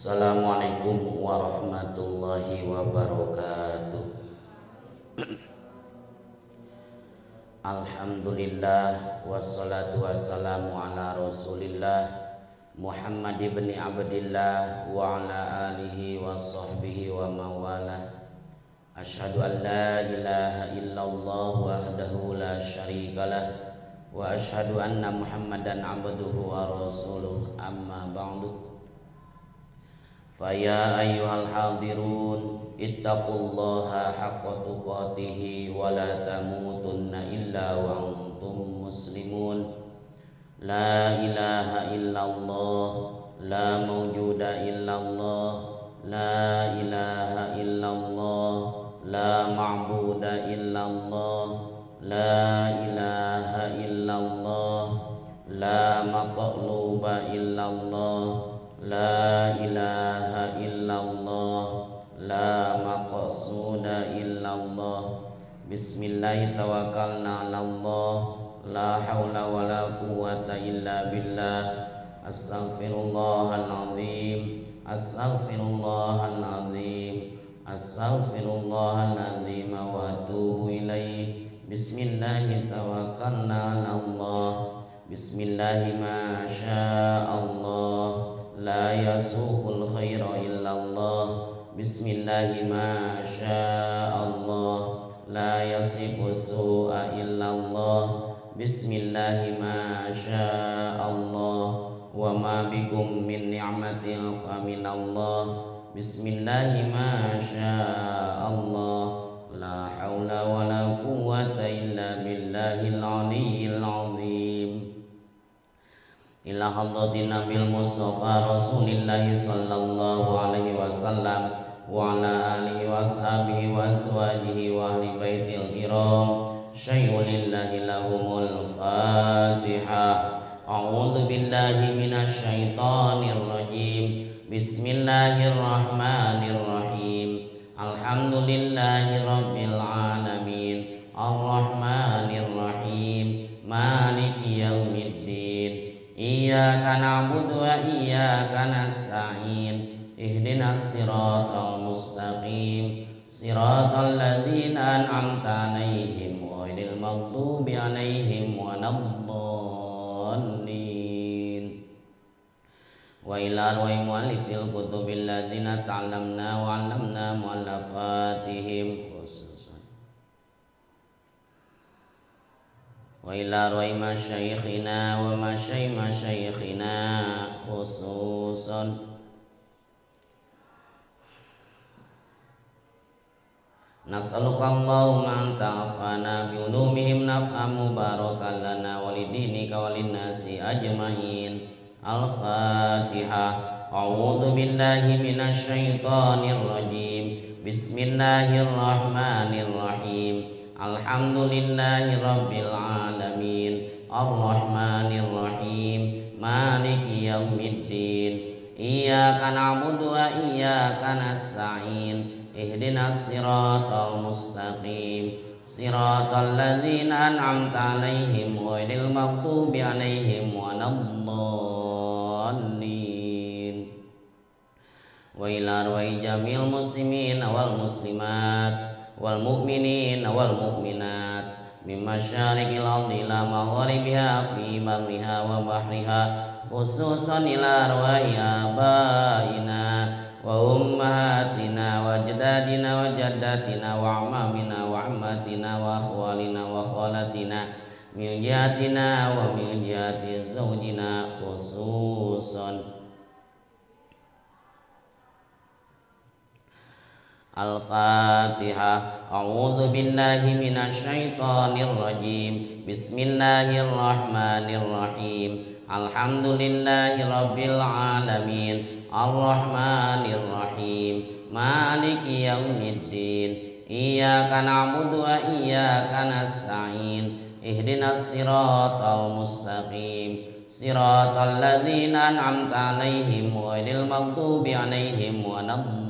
Assalamualaikum warahmatullahi wabarakatuh. Alhamdulillah wassalatu wassalamu ala Rasulillah Muhammad ibn Abdillah wa ala alihi wa sahbihi wa mawalah. Asyhadu an la ilaha illallah wahdahu la syarikalah wa asyhadu anna Muhammadan abduhu wa rasuluh, amma ba'du. Faya ayyuhal hadirun ittaqullaha haqqa tuqatih wa la tamutunna illa wa antum muslimun. La ilaha illallah, la mawjuda illallah, la ilaha illallah, la ma'buda illallah, la ilaha illallah, la maqluba illallah, la ilaha illallah, la maqsuda illallah. Bismillahi tawakkalna 'alallah, la haula wala quwwata illa billah. Astaghfirullahal azim, astaghfirullahal azim, astaghfirullahal azim wa atubu ilaih. Bismillahi tawakkalna 'alallah, bismillahi ma sya'allah, la yasuqul khaira illallah. Bismillahi ma sya'allah, la yasifus su'a illallah. Bismillahi ma sya'allah, wa ma bikum min ni'matin fa minallah. Bismillahi ma sya'allah, la haula wa la quwwata illa billahil aliyyil azim. Ila hadratin Nabil Mustafa Rasulillahi sallallahu alaihi wasallam wa ala alihi wa sahbihi wa azwajihi wa ahli baitil kiram. Syai'ulillahi lahumul Fatihah. A'udzu billahi minasy syaithanir rajim. Bismillahirrahmanirrahim. Alhamdulillahi rabbil alamin, arrahmanir rahim, maliki yaumiddin. Iyyaka na'budu wa iyyaka nasta'in. Ihdinas siratal mustaqim, siratal ladzina an'amta 'alaihim ghairil maghdubi 'alaihim waladdallin. Wa ila arwahi mu'allifil kutubil ladzina ta'allamna wa 'allamna mu'allafatihim khususan. Wa ila arwahi masyayikhina wa masyayikhina khususan. Nas'aluka Allahumma anta'afana bi'ulumihim naf'an mubarakan lana walidinika walinnasi ajma'in. Al-Fatihah. A'udzu billahi minasy syaithanir rajim. Bismillahirrahmanirrahim. Alhamdulillahi rabbil alamin, arrahmanir rahim, maliki yaumiddin. Iyyaka na'budu wa iyyaka nasta'in. Ihdinas siratal mustaqim, siratal ladzina an'amta 'alaihim ghairil maghdubi 'alaihim waladdallin. Wa ila arwahi jamil muslimin wal muslimat wal mu'minin wal mu'minat min masyariqil ardi ila magharibiha fi barriha wa bahriha, khususan ila arwahi abaina wa ummahatina wa ajdadina wa jaddatina wa amamina wa ammatina wa akhwalina wa khalatina min jihatina wa min jihati zawjina khususan. Al-Fatihah. A'udzu billahi minasy syaithanir rajim. Bismillahirrahmanirrahim. Alhamdulillahi rabbil alamin, arrahmanir rahim, maliki yaumiddin. Iyyaka na'budu wa iyyaka nasta'in. Ihdinas siratal mustaqim, siratal ladzina an'amta 'alaihim ghairil maghdubi 'alaihim waladdallin.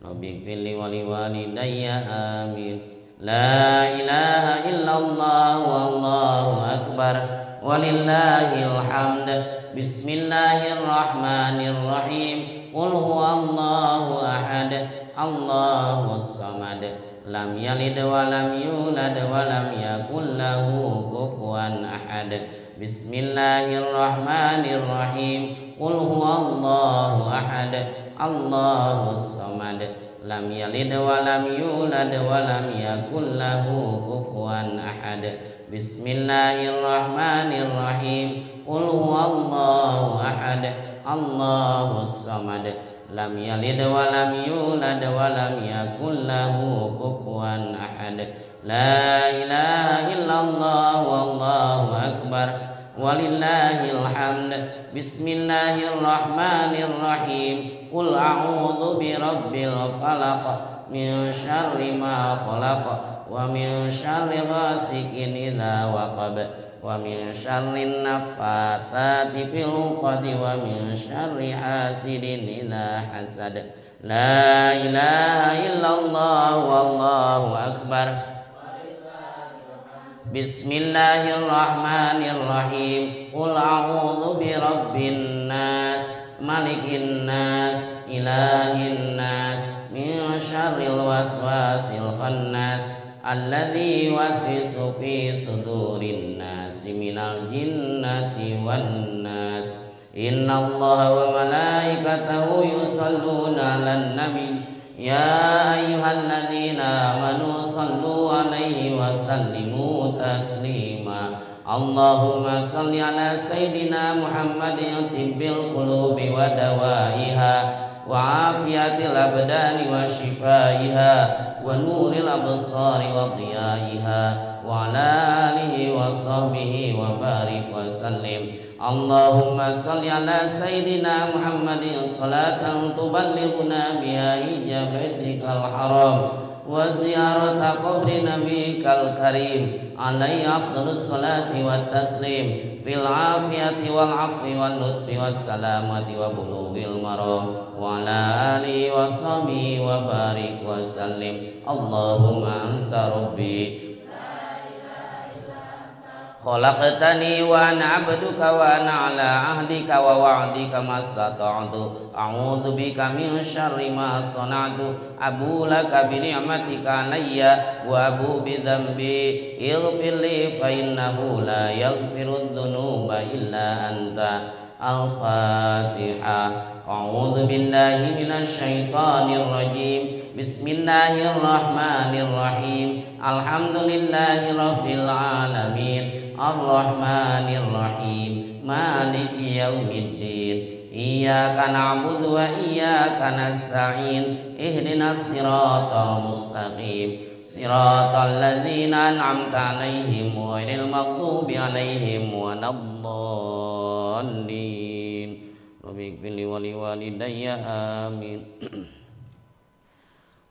Rabbighfirli wa liwalidayya amin. La ilaha illallah wallahu akbar. walillahil hamd. Bismillahirrahmanirrahim. Qul huwallahu ahad, Allahus samad, lam yalid wa lam yulad wa lam yakul lahu kufuwan ahad. Bismillahirrahmanirrahim. Qul huwallahu ahad, Allahus samad, lam yalid wa lam yulad wa lam yakul lahu kufuwan ahad. Bismillahirrahmanirrahim. Qul huwallahu ahad, Allahus samad, lam yalid wa lam yulad wa lam yakul lahu kufuwan ahad. La ilaha illallah wallahu akbar, walillahil hamd. Bismillahirrahmanirrahim. Qul a'udzu birabbil falaq, min syarri ma khalaq, wa min syarri ghasikin idza waqab, wa min syarri naffatsati fil 'uqad, wa min syarri hasidin idza hasad. La ilaha illallah wallahu akbar. Bismillahirrahmanirrahim. Qul a'udzu birabbin nas, malikin nas, ilahin nas, min syarril waswasil khannas, alladzi yuwaswisu fi sudurin nas, minal jinnati wan nas. Innallaha wa malaikatahu yusalluna 'alan nabi, ya ayyuhalladzina amanu sallu 'alaihi wa sallimu taslima. Allahumma salli ala sayyidina Muhammadin tibbil qulubi wa dawaiha, wa afiyatil abdani wa shifaiha, wa nuril absari wa dhiyaiha, wa ala alihi wa sahbihi wa barik wa sallim. Allahumma salli ala sayyidina Muhammadin salatan tuballighuna biha ijabatikal haram wa ziyarata qabri nabikal karim, alaihi afdalus salati wat taslim, fil afiyati wal afwi wal lutfi was salamati wa bulughil maram, wa ala alihi wa sahbihi wa barik wa sallim. Allahumma anta rabbi, khalaqtani wa ana 'abduka wa ana 'ala ahdika wa wa'dika mastata'tu, a'udzu bika min syarri ma sana'tu, abu laka bi ni'matika 'alayya wa abu bi dzambi, ighfir li fa innahu la yaghfiru dzunuba illa anta. Al-Fatihah. A'udzu billahi minasy syaithanir rajim. Bismillahirrahmanirrahim. Alhamdulillahi rabbil alamin, arrahmanir rahim, maliki yaumiddin. Iyyaka na'budu wa iyyaka nasta'in. Ihdinas siratal mustaqim, siratal ladzina an'amta 'alaihim ghairil maghdubi 'alaihim waladdallin. Rabbi ighfirli wa liwalidayya amin.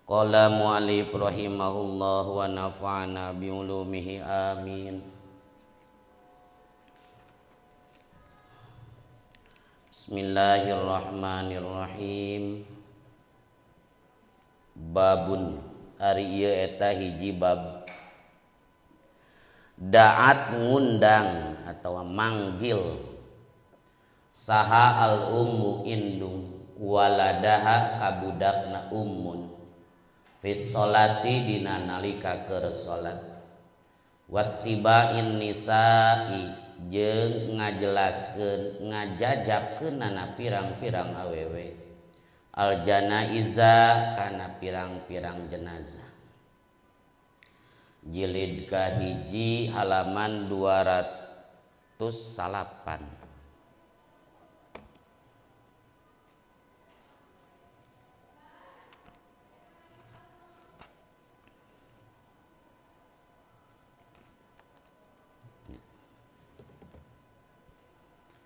Qala mu'allif rahimahullah wa nafa'ana bi ulumihi amin. Bismillahirrahmanirrahim. Babun, ari ieu eta hiji bab. Da'at ngundang atau manggil saha al ummu indung waladaha kabudakna ummun fis sholati dina nalika keur salat, wattiba'in nisa'i jeung ngajelaskeun ngajajabkeunana pirang-pirang awewe, al janaiza kana pirang-pirang jenazah. Jilid kahiji halaman 208.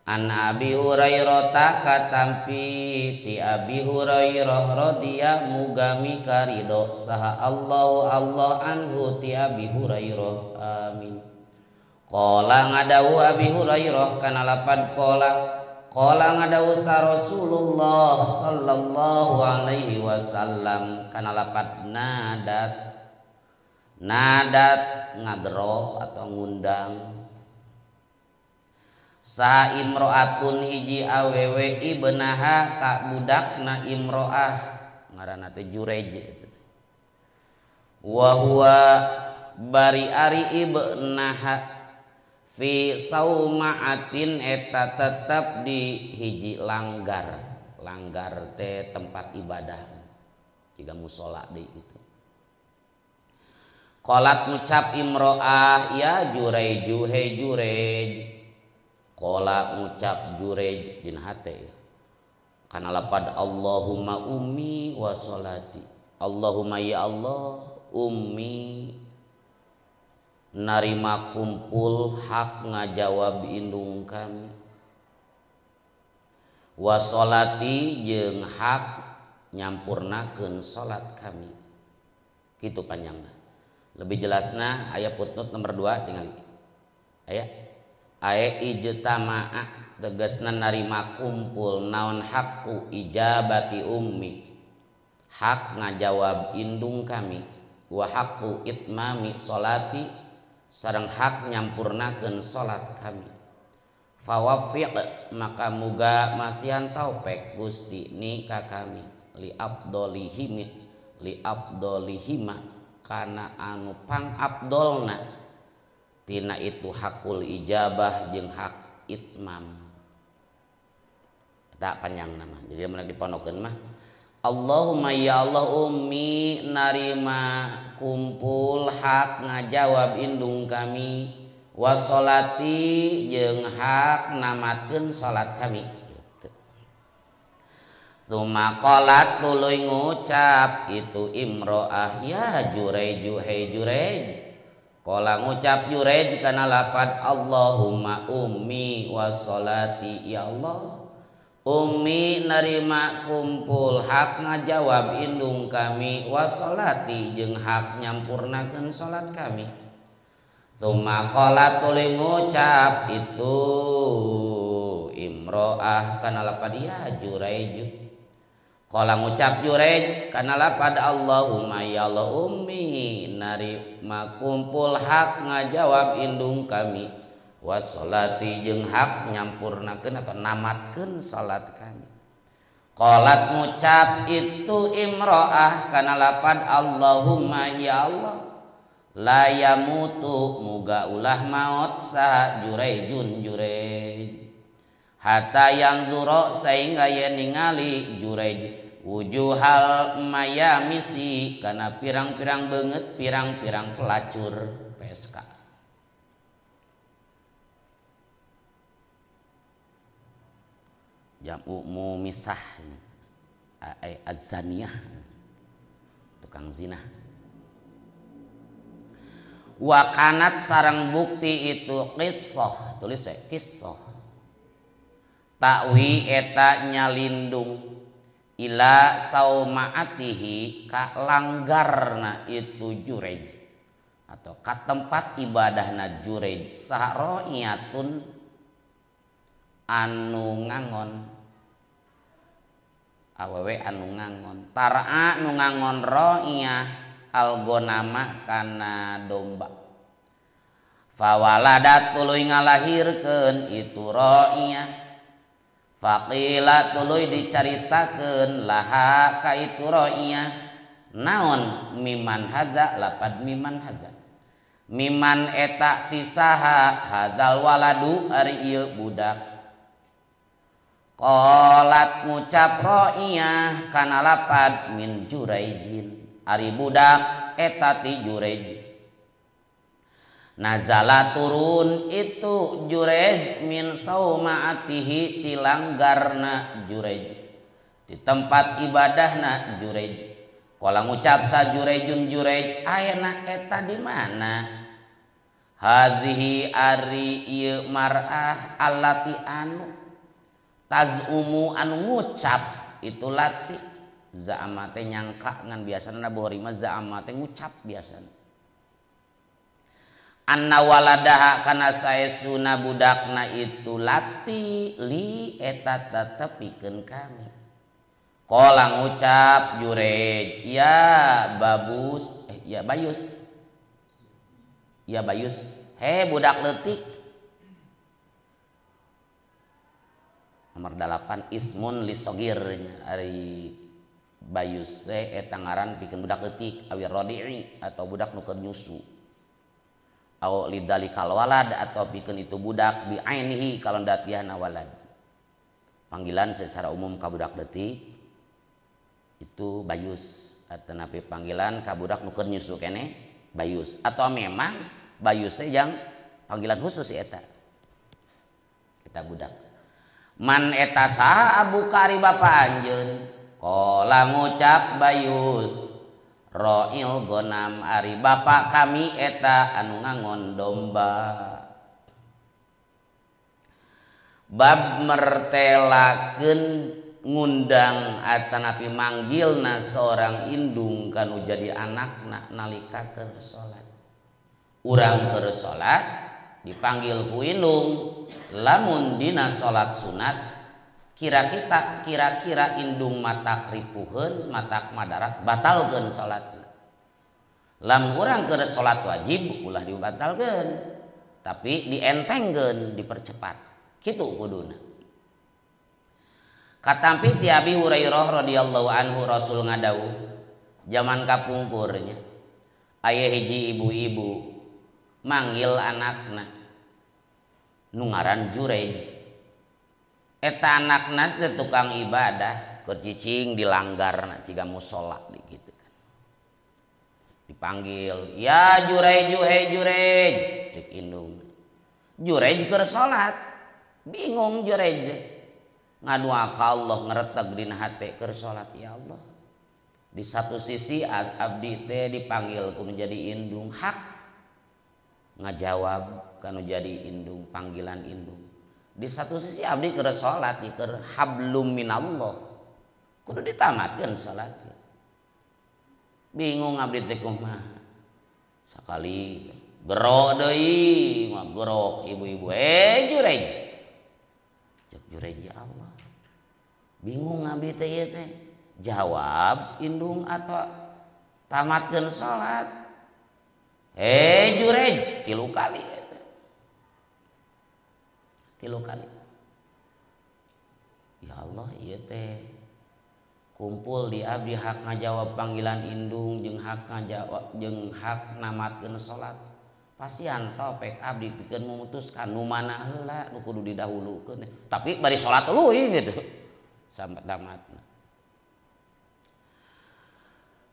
An Abi Hurairah katampi ti Abi Hurairah radhiya mugami karido saha Allah anhu ti Abi Hurairah amin. Qala ngadawu Abi Hurairah kana lapad qala ngadawu sa Rasulullah sallallahu alaihi wasallam kana lapad nadat ngagro atau ngundang. Sa imro'atun hiji awewe ibnaha ka budakna imro'ah ngaranna teh Jurej. Wa huwa bari ari ibnaha fi saumaatin eta tetep di hiji langgar. Langgar teh tempat ibadah jiga musola deui itu. Qalat ngucap imro'ah ya Jureju he Jurej. Qala ngucap Jurej dina hate kana lapad Allahumma ummi wa sholati. Allahumma ya Allah ummi narima kumpul hak ngajawab indung kami wa sholati jeung hak nyampurnakeun salat kami. Kitu panjangna. Lebih jelasna aya footnote nomor 2 tingali. Aya ijtama'a tegasna narima kumpul naon hakku ijabati ummi hak ngajawab indung kami wa haqqu itmami sholati sareng hak nyampurnakeun salat kami. Fawafiq maka muga masihan taufik Gusti ni ka kami li abdolihima kana anu pang abdolna tina itu hakul ijabah jeung hak itmam. Tak panjang nama jadi mana diponokeun mah Allahumma ya Allah ummi narima kumpul hak ngajawab indung kami wa sholati jeung hak namatkeun salat kami. Tsumma qalat tuluy ngucap itu imro'ah ya Jureju he Jurej. Qala ngucap Jurej kana lapad Allahumma ummi wa sholati ya Allah ummi narima kumpul hak ngajawab indung kami wa sholati jeung hak nyampurnakeun salat kami. Tsumma qalat tuluy ngucap itu imro'ah kana lapad ya Jureju. Qala ngucap Jurej kana lapad Allahumma ya Allah ummi narima kumpul hak ngajawab indung kami wa sholati jeung hak nyampurnakeun atau namatkeun salat kami. Qalat ngucap itu imro'ah kana lapad Allahumma ya Allah la yamutu muga ulah maut saha Jurejun Jurej hatta yang zuro sehingga ye ningali Jurej wujuhal mayamisi kana pirang-pirang beungeut pirang-pirang pelacur PSK. Jamu mumisah az-zaniyah tukang zina. Wa kanat sareng bukti itu qissah tulis qissah takwi eta nyalindung ila saumaatihi ka langgarna itu Jurej atau ka tempat ibadahna Jurej saharoiyatun anu ngangon awewe anu ngangon tara anu ngangon roiyah algonama kana domba fawaladat tuluy ngalahirkeun itu roiyah faqila tuluy dicaritakeun laha ka itu roiyah naon miman hadza lapad miman hadza miman eta tisaha hadzal waladu ari ieu budak. Qalat ngucap roiyah kana lapad min Jurejin ari budak eta ti Jurej. Nazala turun itu Jurej min saumaatihi ti langgarna Jurej di tempat ibadahna Jurej. Qala ngucap sa Jurejun Jurej ayeuna eta di mana? Hazihi ari ieu mar'ah allati anu tazumu anu ngucap itu lati za'ama teh nyangka ngan biasana Bukhari mah za'ama teh ngucap biasana. Anna waladaha kana saesuna budakna itu lati li eta tetepikeun kami. Qala ngucap Jurej ya babus ya bayus ya bayus he budak leutik Nomor 8 ismun lisogir ari bayus teh eta ngaran pikeun budak leutik awi radi'i atau budak nu keur nyusu. Aw lidzalikal walad atau pikeun itu budak bi ainihi kalau datihan walad. Panggilan secara umum ka budak leutik itu bayus atau napi panggilan ka budak nu keur nyusu keneh bayus atau memang bayus teh yang panggilan khusus si eta budak. Man eta saha Abu Kari bapa anjeun qala ngucap bayus ro'il gonam ari bapa kami eta anu ngangon domba. Bab mertelakeun ngundang atanapi manggilna seorang indung kanu jadi anakna nalika keur salat. Urang keur salat dipanggil ku indung lamun dina salat sunat kira-kira indung matak ripuheun matak madarat batalkeun salatna. Lamun urang keur salat wajib ulah dibatalkeun tapi dientengkeun dipercepat. Kitu kuduna. Katampi ti Abi Hurairah radhiyallahu anhu Rasul ngadawuh zaman kapungkurnya aya hiji ibu-ibu manggil anakna nu ngaran Jurej. Eta anakna teh tukang ibadah keur cicing dilanggarna ciga mushola gitu kan. Dipanggil, "Ya Jurej, hey Jurej." Cek indung. Jurej keur salat. Bingung Jurej ngadua ka Allah ngareteg dina hate keur salat ya Allah. Di satu sisi abdi teh dipanggil ku menjadi indung hak ngajawab kana jadi indung panggilan indung. Di satu sisi abdi keur salat keur hablum minallah kudu ditamatkeun salat. Bingung abdi teh kumaha. Sakali gero deui ngagero ibu-ibu Jurej. Jurej ya Allah. Bingung abdi teh ieu teh. Jawab indung atau tamatkeun salat. Jurej 3 kali eta. 3 kali. Ya Allah ieu teh kumpul di abdi hak ngajawab panggilan indung jeung hak ngajawab jeung hak namatkeun salat. Pasian topek abdi pikeun memutuskan nu mana heula nu kudu didahulukeun tapi bari salat tuluy gitu sampai tamatna.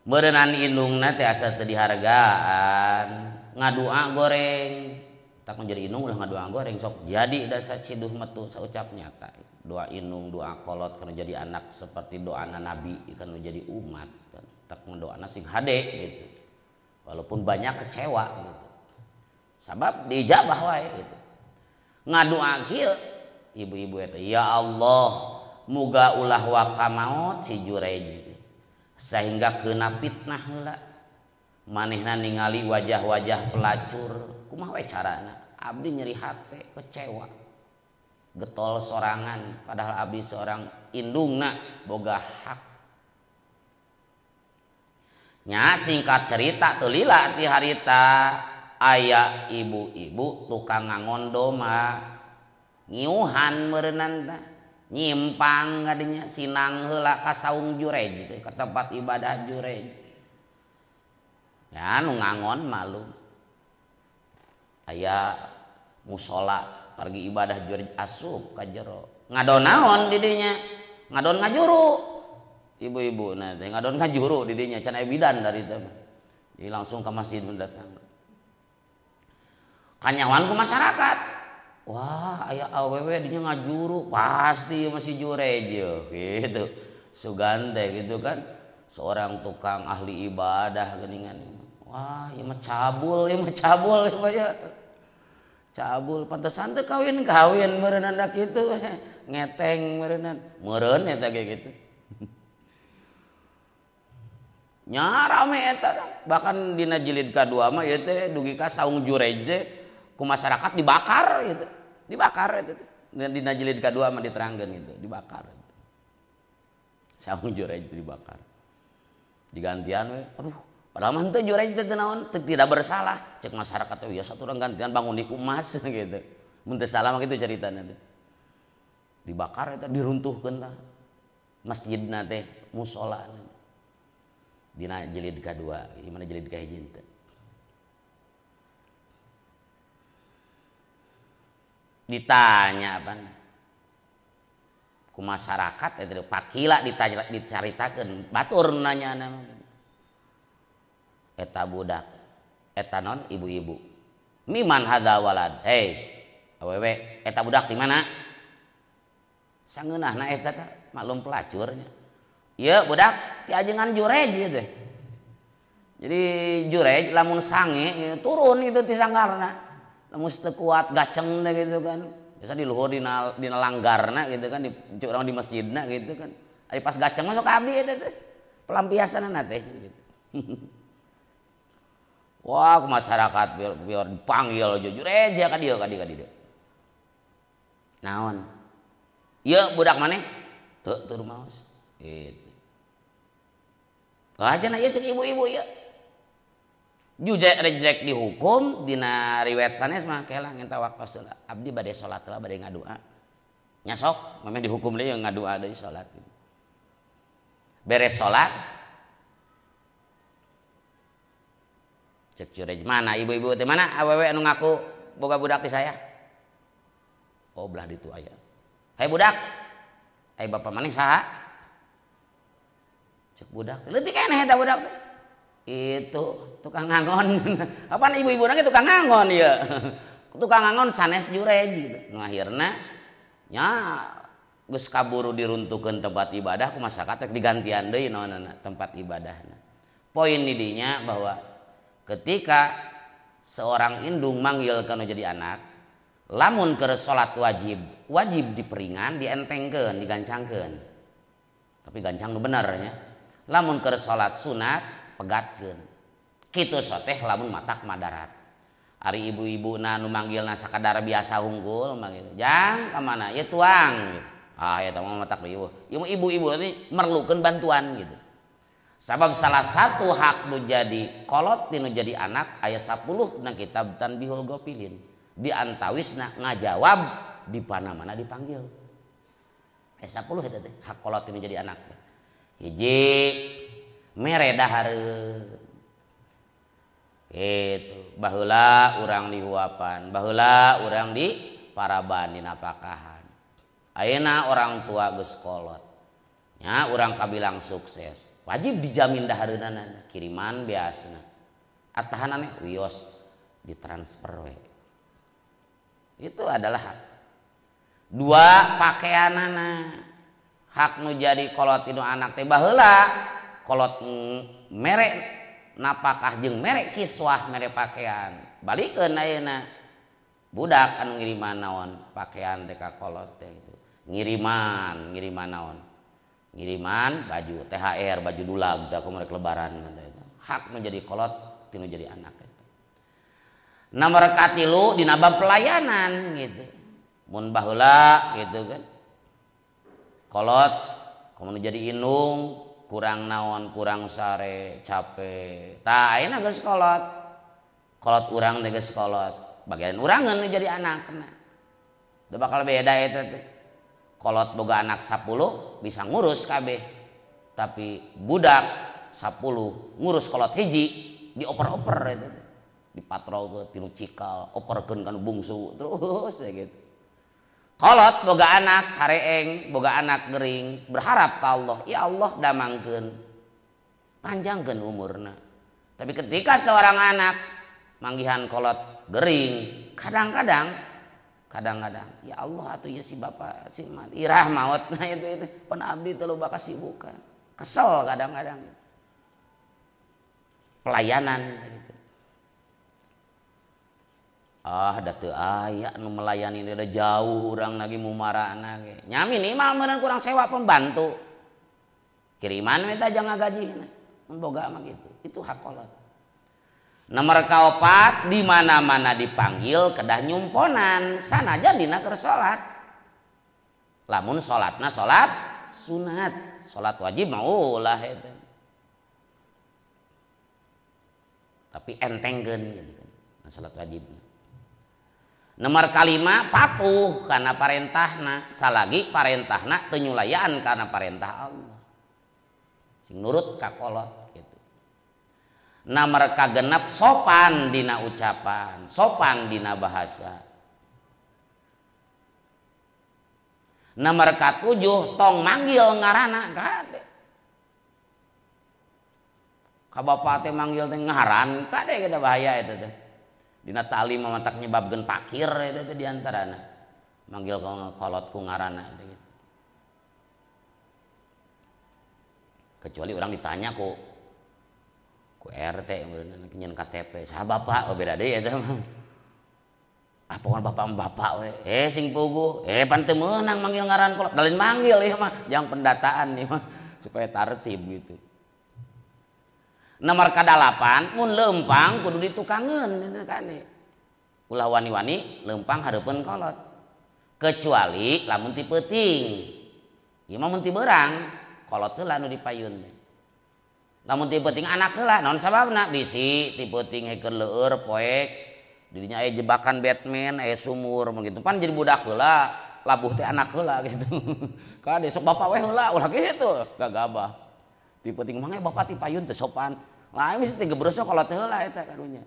Meureunnan indungna teh asa teu dihargaan ngadua goreng tak menjadi indung ulah ngadua goreng sok jadi da saciduh metu saucap nyata doa indung doa kolot kana jadi anak seperti doana nabi kana jadi umat tak mendoana sing hade gitu walaupun banyak kecewa gitu. Sabab dijabah wae gitu. Ngadua kieu ibu-ibu eta, ya Allah, muga ulah waka maut si Jurej sehingga keuna fitnah heula. Manehna ningali wajah-wajah pelacur, kumaha we carana? Abdi nyeri hate, kecewa. Getol sorangan padahal abdi seorang indungna boga hak. Nya singkat cerita teu lila ti harita aya ibu-ibu tukang ngangon domba ngiuhan meureunnan teh nyimpang gadinya sinang heula ka saung Jurej teh ka tempat ibadah Jurej ya nu ngangon malu aya mushola pergi ibadah Jurej asup ka jero ngadon naon di dinya ngadon ngajuru ibu-ibu teh ngadon ngajuru di dinya can aya bidan dari teh jadi langsung ke masjid mendatang kanyawan ku masyarakat. Wah, aya awewe dinya ngajuru, pasti masih Jurej gitu. Sugante gitu kan. Seorang tukang ahli ibadah geuningan. Wah, ieu mah cabul ya. Cabul pantesan teh kawin meureunnan da kitu ngeteng meureunnan. Meureun eta ge kitu. Nya rame eta bahkan dina jilid kadua mah ieu teh dugi ka saung Jurej teh ku masyarakat dibakar gitu. Dibakar itu. Dina jilid kedua mah diterangkeun gitu, dibakar. Saung Jurej itu dibakar. Digantian we, aduh, padahal mah teu Jurej teh naon, tidak bersalah. Cek masyarakat teh ya satu orang gantian bangun di kumas gitu. Mun teu salah mah kitu caritana teh. dibakar eta diruntuhkeun tah masjidna teh musola dina jilid kadua gimana jilid kahiji teh ditanya apa ku masyarakat eta pakila dicaritakeun batur nanya eta budak eta non ibu-ibu miman hadza walad hei awewe eta budak di mana sangeunahna eta teh maklum pelacurnya ieu budak ti ajengan Jurej teh jadi Jurej lamun sange turun itu ti sanggarna lamun teu kuat gaceng teh gitu kan biasa di luhur dina langgarna gitu kan di urang di masjidna gitu kan ari pas gaceng masuk ka abdi eta teh pelampiasanna teh gitu. Wah, ke masyarakat biar dipanggil jujur aja ka dieu naon ieu budak maneh teu rumaos gitu aja na ieu cek ibu-ibu ieu jujek dihukum dina riwayat sanes mah kelah ngenta waktu abdi bade salat lah bade ngadua nya sok mame dihukum deui ngadua deui salat beres salat cek Jurej mana ibu-ibu teh mana awewe anu ngaku boga budak ti saya oh belah ditu aya hai budak hai bapak maneh saha cek budak leutik keneh eta budak itu tukang ngangon apaan ibu-ibu nage tukang ngangon ya tukang ngangon sanes Jurej gitu nu akhirna nya geus kaburu diruntuhkeun tempat ibadah ku masyarakat digantian deui naonana tempat ibadahna poin di dinya bahwa ketika seorang indung manggil kana jadi anak lamun keur salat wajib diperingan dientengkeun digancangkeun tapi gancang nu bener nya lamun keur salat sunat pegatkeun kitu soteh lamun matak madarat ari ibu-ibuna nu manggilna sakadar biasa hungkul manggil jang ka mana ya tuang gitu. Ya tah matak deui ibu-ibu teh merlukeun bantuan gitu sabab salah satu hak nu jadi kolot nu jadi anak aya 10 na kitab Tanbihul Ghafilin di antawisna ngajawab di mana-mana dipanggil aya 10 eta teh hak kolot nu jadi anak teh hiji mere dahareun gitu baheula urang dihuapan baheula urang di paraban dina pakahan ayeuna orang tua geus kolot nya urang kabilang sukses wajib dijamin dahareunana kiriman biasana atahanana wios ditransfer we itu adalah hak dua pakaianana hak nu jadi kolot inu anak teh baheula kolot merek napakah jeung merek kiswah merek pakaian balikeun ayeuna budak anu ngiriman naon pakaian teh ka kolot teh gitu ngiriman naon ngiriman baju THR baju dulag da kumaha lebaran hak nu jadi kolot tinu jadi anak itu nomor katilu dina bab pelayanan gitu mun baheula gitu kan kolot kumaha jadi indung kurang naon kurang sare capek tah ayeuna geus kolot urang teh geus kolot bagian urangeun nu jadi anakna teu bakal beda eta teh kolot boga anak 10 bisa ngurus kabeh tapi budak 10 ngurus kolot hiji dioper-oper eta teh dipatrol ke tinu cikal operkeun kana bungsu terus ya gitu kolot boga anak hareeng boga anak gering berharap ka Allah ya Allah damangkeun panjangkeun umurna tapi ketika seorang anak manggihan kolot gering kadang-kadang ya Allah atuh ya si bapak si irah maut nah itu pan abdi teu loba kasibukan kesel kadang-kadang pelayanan gitu. Da teu aya nu melayani da jauh urang lagi mumarana ge nya minimal meureun kurang sewa pembantu kiriman we teh jangan gajihna mun boga mah gitu itu hak kolot nomor kaopat di mana-mana dipanggil kedah nyumponan sanajan dina keur salat lamun salatna salat sunat salat wajib mah ulah eta tapi entengkeun gitu kan salat wajib Nomor kalima patuh karena parentahna, salagi parentahna teu nyulayaan karena parentah Allah. Sing nurut ka kolot gitu. Nomor kagenep sopan dina ucapan, sopan dina bahasa. Nomor katujuh tong manggil ngaranna kade. Ka bapa teh manggil teh ngaran kade kita bahaya eta teh. Dina tali mamatak nyebabkeun pakir eta teh diantarana. Manggil kolot ku ngaranna gitu. Kecuali orang ditanya ku RT nyen KTP, saha bapak? Oh beda deui eta mah. Ah pokoknya bapak we. Sing puguh, pan teu meunang manggil ngaran kolot. Dalin manggil ieu mah, jang pendataan ieu mah supaya tartib gitu. Nomor kadalapan mun leumpang kudu ditukangeun gitu kan. Ulah wani-wani leumpang hareupeun kolot. Kecuali lamun ti peuting. Ieu mah mun ti beurang, kolot heula nu dipayun teh. Lamun ti peuting anak heula, naon sababna? Bisi ti peuting hekeun leueur poek. Didinya aya jebakan Batman, aya sumur begitu. Pan jadi budak heula, labuh teh anak heula gitu. Kade sok bapak we heula, ulah kitu, gagabah. Ti peuting mah bapak ti payun teu sopan. Lain mesti gebresna kolot heula eta karunya.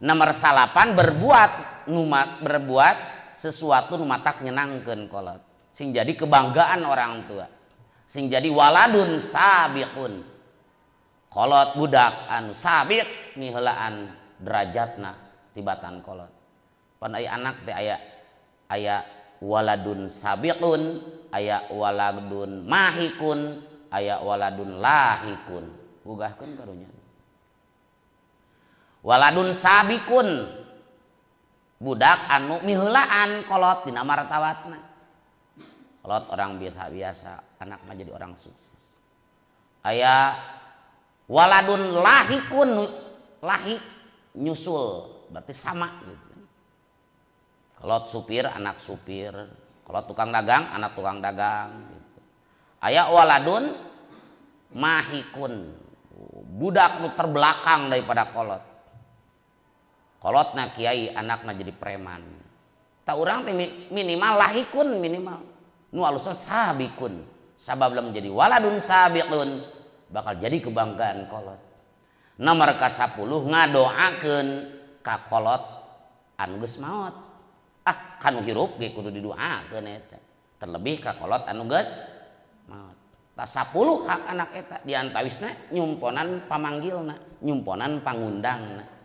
Nomor 8 berbuat sesuatu nu matak nyenangkeun kolot. Sing jadi kebanggaan orang tua. Sing jadi waladun sabiqun. Kolot budak anu sabiq miheulaan derajatna tibatan kolot. Pan aya anak teh aya waladun sabiqun, aya waladun mahikun, aya waladun lahikun. Gugahkeun karunya. Waladun sabikun budak anu miheulaan kolot dina martawatna. Kolot orang biasa-biasa, anak mah jadi orang sukses. Aya waladun lahikun, lahik nyusul berarti sama gitu. Kolot supir anak supir, kolot tukang dagang anak tukang dagang gitu. Aya waladun mahikun, budak nu terbelakang daripada kolot. Kolotna kiai anakna jadi preman. Tak urang teh minimal lahikun minimal. Nu alusna sabikun. Sabab lamun jadi waladun sabiqun bakal jadi kebanggaan kolot. Nomor ka-10 ngadoakeun ka kolot anu geus maot. Ah kanu hirup ge kudu didoakeun eta. Terlebih ka kolot anu geus maot. Tah 10 hak anak eta diantawisna nyumponan pamanggilna, nyumponan pangundangna.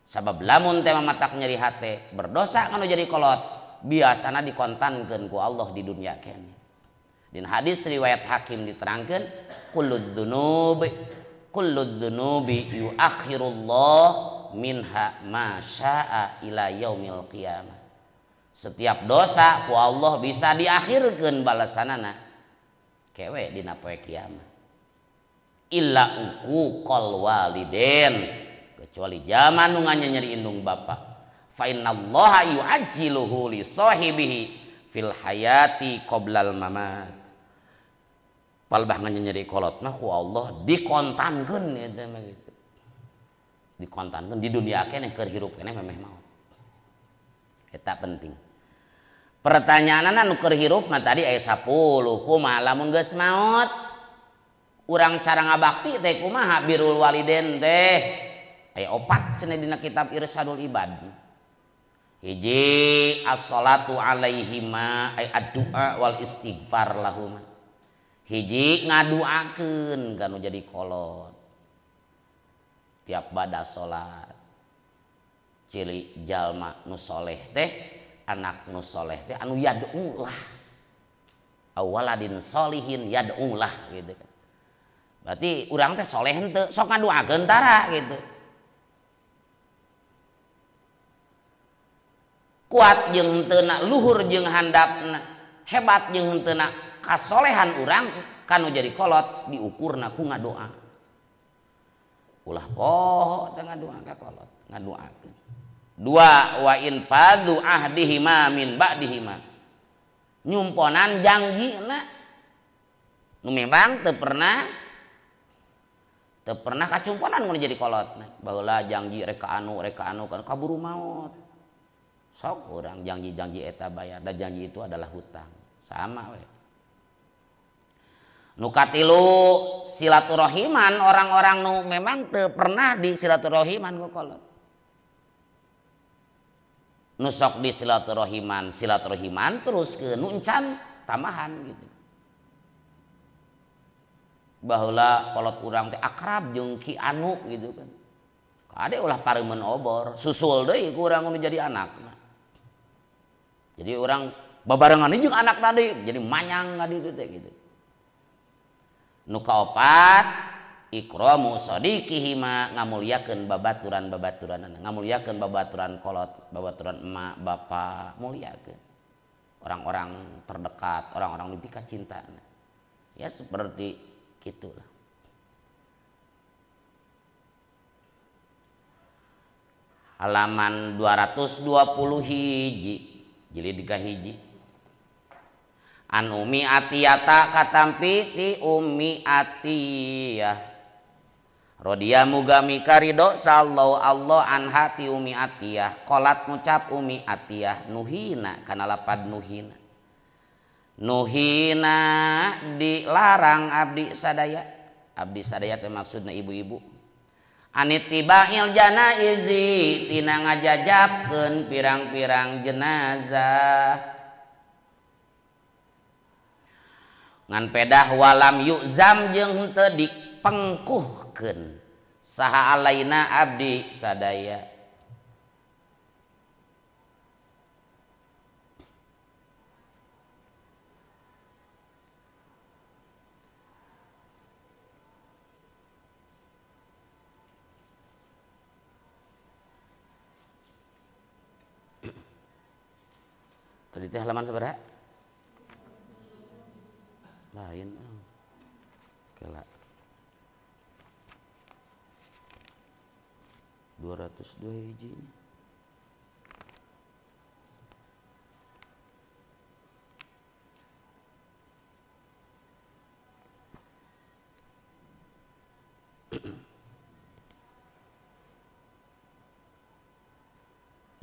Sabab lamun teh matak nyeri hate berdosa kanu jadi kolot biasana dikontankeun ku Allah di dunia kene. Dina hadis riwayat Hakim diterangkeun kullu dzunubi yuakhirullah minha ma syaa ila yaumil qiyamah. Setiap dosa ku Allah bisa diakhirkeun balasanana kewe dina poe kiamat. Illa uquqal waliden, kecuali zaman nu nyeri indung bapa. Fa innallaha yu'ajjiluhu li sahibihi fil hayati qoblal mamat. Palbah nyeri kolot mah ku Allah dikontankeun eta mah gitu. Dikontankeun di dunia keneh keur hirup keneh memeh maot. Eta penting. Pertanyaanna nu keur hirup mah tadi aya 10 kumaha lamun geus maot urang cara ngabakti teh kumaha birrul waliden teh. Aya 4 cenah dina kitab Irsadul Ibad. Hiji as-salatu alaihima ay ad-du'a wal istighfar lahum. Hiji ngaduakeun kanu jadi kolot. Tiap bada salat. Cili jalma nu soleh teh, anak nu soleh teh anu yad'ulah. Awaladin solihin yad'ulah gitu kan. Berarti urang teh soleh henteu sok ngaduakeun tara gitu. Kuat jeung henteu luhur jeung handapna, hebat jeung henteu kasolehan urang kanu jadi kolot diukurna ku ngadoa. Ulah poho teh ngadoa ka kolot, ngadoakeun. 2 wa in fadhu ahdihima min ba'dihima. Nyumponan janjina nu memang teu teu pernah kacumponan mun jadi kolot baheula janji reka anu kan kaburu maut sok urang janji-janji eta bayar dan janji itu adalah hutang sama we. Nu katilu silaturahman orang-orang nu memang teu pernah di silaturahman ku kolot nu sok di silaturahman terus ke nu encan tambahan gitu baheula kolot urang teh akrab jeung ki anu gitu kan kade ulah pareumeun obor susul deui ku urang nu jadi anakna jadi urang babarengan jeung anakna deui jadi manyang ka ditu teh gitu nu kaopat ikramu sadiqihi ma ngamulyakeun babaturan-babaturanna ngamulyakeun babaturan kolot babaturan emak bapa mulyakeun orang-orang terdekat orang-orang nu pika cintana ya seperti gitulah. Halaman 220 hiji jilid kahiji. An Ummi Atiyata katampi ti Ummi Atiyah. Rodia muga mikarido sallallahu Allah anha ti Ummi Atiyah. Qolat ngucap Ummi Atiyah nuhina kana lapad nuhina. Nuhina dilarang abdi sadaya teh maksudna ibu-ibu anittibail janaizi tina ngajajabkeun pirang-pirang jenazah ngan pedah walam yuzam jeung teu dipengkuhkeun saha alaina abdi sadaya tadi teh halaman sabaraha? Lain kela 202 hiji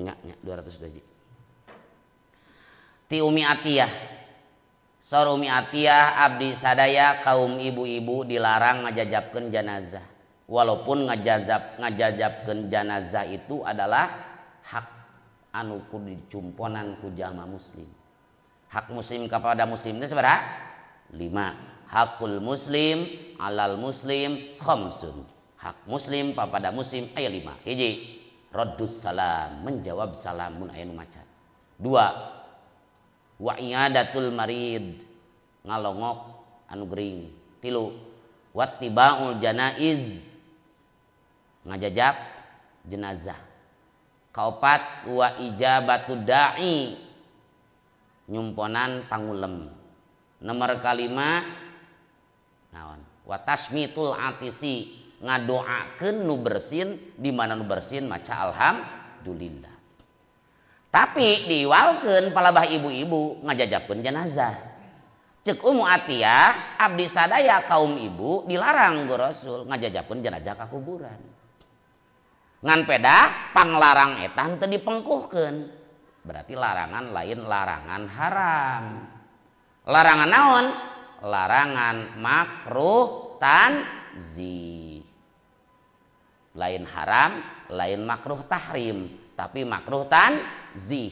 nya 202 hiji ti Ummi Atiyah saur Ummi Atiyah abdi sadaya kaum ibu-ibu dilarang ngajajabkeun janazah walaupun ngajajabkeun janazah itu adalah hak anu kudu dicumponan ku jalma muslim hak muslim kepada muslim itu sabaraha 5 hakul muslim alal muslim khamsun hak muslim kepada muslim aya 5 hiji raddus salam menjawab salam mun aya nu maca 2 wa iyadatul marid ngalongok anu gering 3 wattibaul janaiz ngajajab jenazah 4 wa ijabatud da'i nyumponan pangulem nomor 5 naon wa tasmitul atisi ngadoakeun nu bersin di mana nu bersin maca alhamdulillah tapi diwalkeun palabah ibu-ibu ngajajabkeun jenazah ceuk Ummu Atiyah abdi sadaya kaum ibu dilarang ku Rasul ngajajabkeun jenazah ka kuburan ngan pedah panglarang eta henteu dipengkuhkeun berarti larangan lain larangan haram larangan naon larangan makruh tanzih lain haram lain makruh tahrim tapi makruh tanzih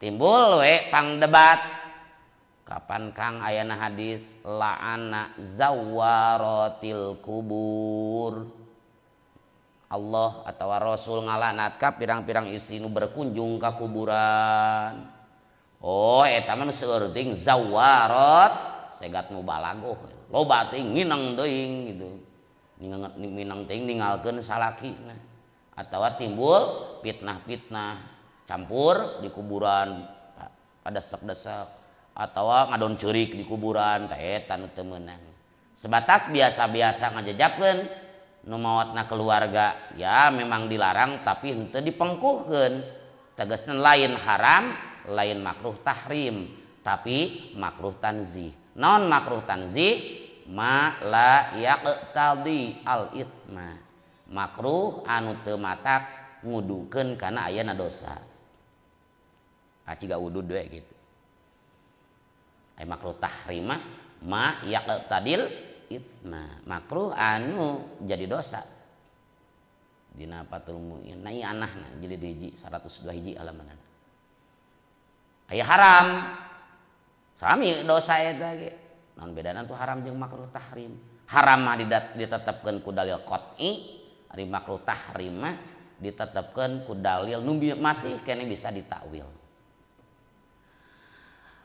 timbul we pangdebat kapan Kang ayana hadis la'ana zawaratil kubur Allah atau Rasul ngalanat ka pirang-pirang istri nu berkunjung ka kuburan oh eta mah nu seureuting zawarat segat nu balagoh loba teuing ngineng teuing gitu minang teuing ningalkeun salakina atawa timbul fitnah-fitnah campur di kuburan pada desek-desek atawa ngadon ceurik di kuburan tah eta nu teu meunang sebatas biasa-biasa ngajajabkeun nu maotna keluarga ya memang dilarang tapi henteu dipengkuhkeun tegasna lain haram lain makruh tahrim tapi makruh tanzih naon makruh tanzih ma la yaqtadi al itsma makruh anu teu matak ngudukeun kana ayana dosa aciga wudud we gitu ay makruh tahrimah ma yaqtadil itsma makruh anu jadi dosa dina Fathul Mu'in na ieu anahna jilid 1 102 hiji halaman aya haram sami dosa eta ge naon bedana tu haram jeung makruh tahrim haram mah ditetepkeun ku dalil qat'i ari makruh tahrim mah ditetepkeun ku dalil nu masih kene bisa ditakwil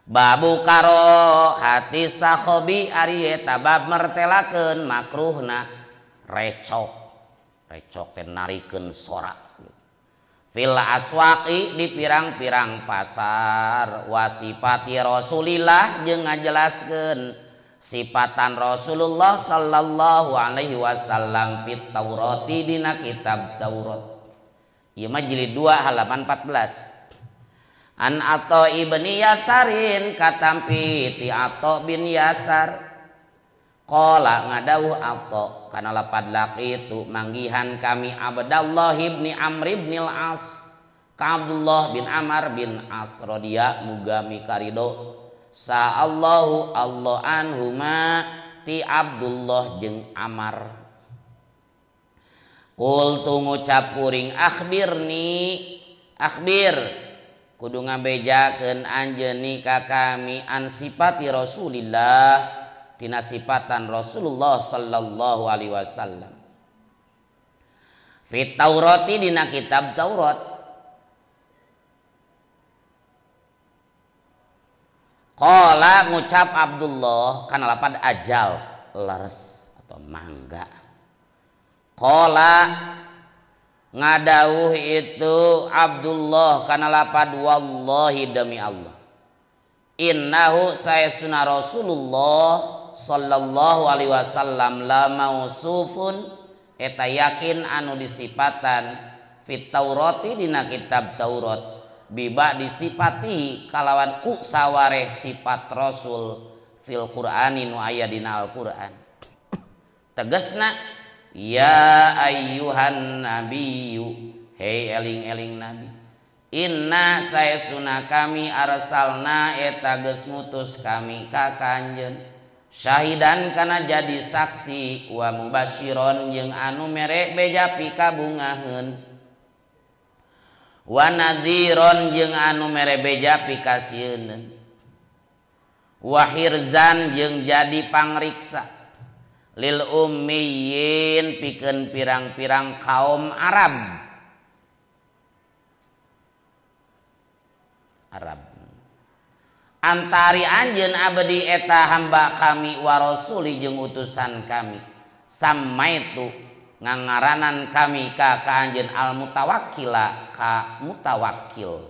babu karo hati sakhobi ari eta bab mertelakeun makruhna recok teh narikeun sorak fil aswaqi di pirang-pirang pasar wasifati Rasulillah jeung ngajelaskeun sifatan Rasulullah sallallahu alaihi wasallam fit Taurati dina kitab Taurat ieu mah jilid 2 halaman 14 an Atha ibni Yasarin katampi ti Atha bin Yasar qala ngadawuh Atha kana lapad laki itu manggihan kami Abdullah ibni Amr ibn al-As ka Abdullah bin Amr bin As radhiya muga mikarido sa Allahu Allah anhuma ti Abdullah jeung Amr qultu ngucap kuring akhbir kudu ngabejakeun anjeunni ka kami an sifati Rasulillah tina sifatan Rasulullah sallallahu alaihi wasallam fit Taurati dina kitab Taurat qala ngucap Abdullah kana lapad ajal leres atau mangga qala ngadawuh itu Abdullah kana lapad wallahi demi Allah innahu sayasuna Rasulullah sallallahu alaihi wasallam la mausufun eta yakin anu disipatan fit Taurati dina kitab Taurat biba disipati kalawan ku sawareh sifat Rasul fil Qur'ani nu aya dina Al-Qur'an tegasna ya ayyuhan nabiyyu hei eling-eling nabi inna sayasuna kami arsalna eta geus ngutus kami ka kanjeun syahidan kana jadi saksi wa mubasyiron jeung anu mere beja pikabungaheun wa nadhiron jeung anu mere beja pikasieun wa hirzan jeung jadi pangriksa lil ummiyin pikeun pirang-pirang kaum Arab antari anjeun abdi eta hamba kami wa rasuli jeung utusan kami sammaitu ngangaranan kami ka anjeun al mutawakkila ka mutawakkil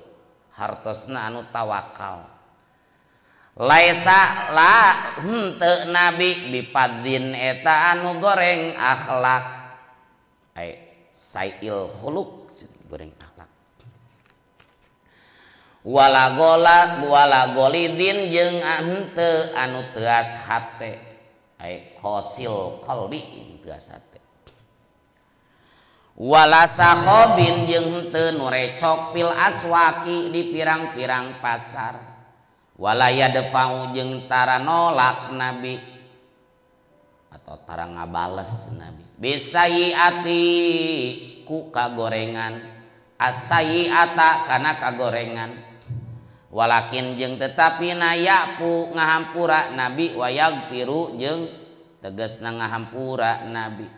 hartosna anu tawakal laisa la henteu nabi bipadzin eta anu goreng akhlak ai sail khuluq goreng akhlak wala golidin jeung henteu anu teuas hate ai qasil qalbi teuas hate wala sakhobin jeung henteu nu recok pil aswaki di pirang-pirang pasar wala yadfa'u jeung tara nolak nabi atau tara ngabales nabi bisayiati ku kagorengan asayiata kana kagorengan walakin jeung tetapi nayapu ngahampura nabi wa yaghfiru jeung tegasna ngahampura nabi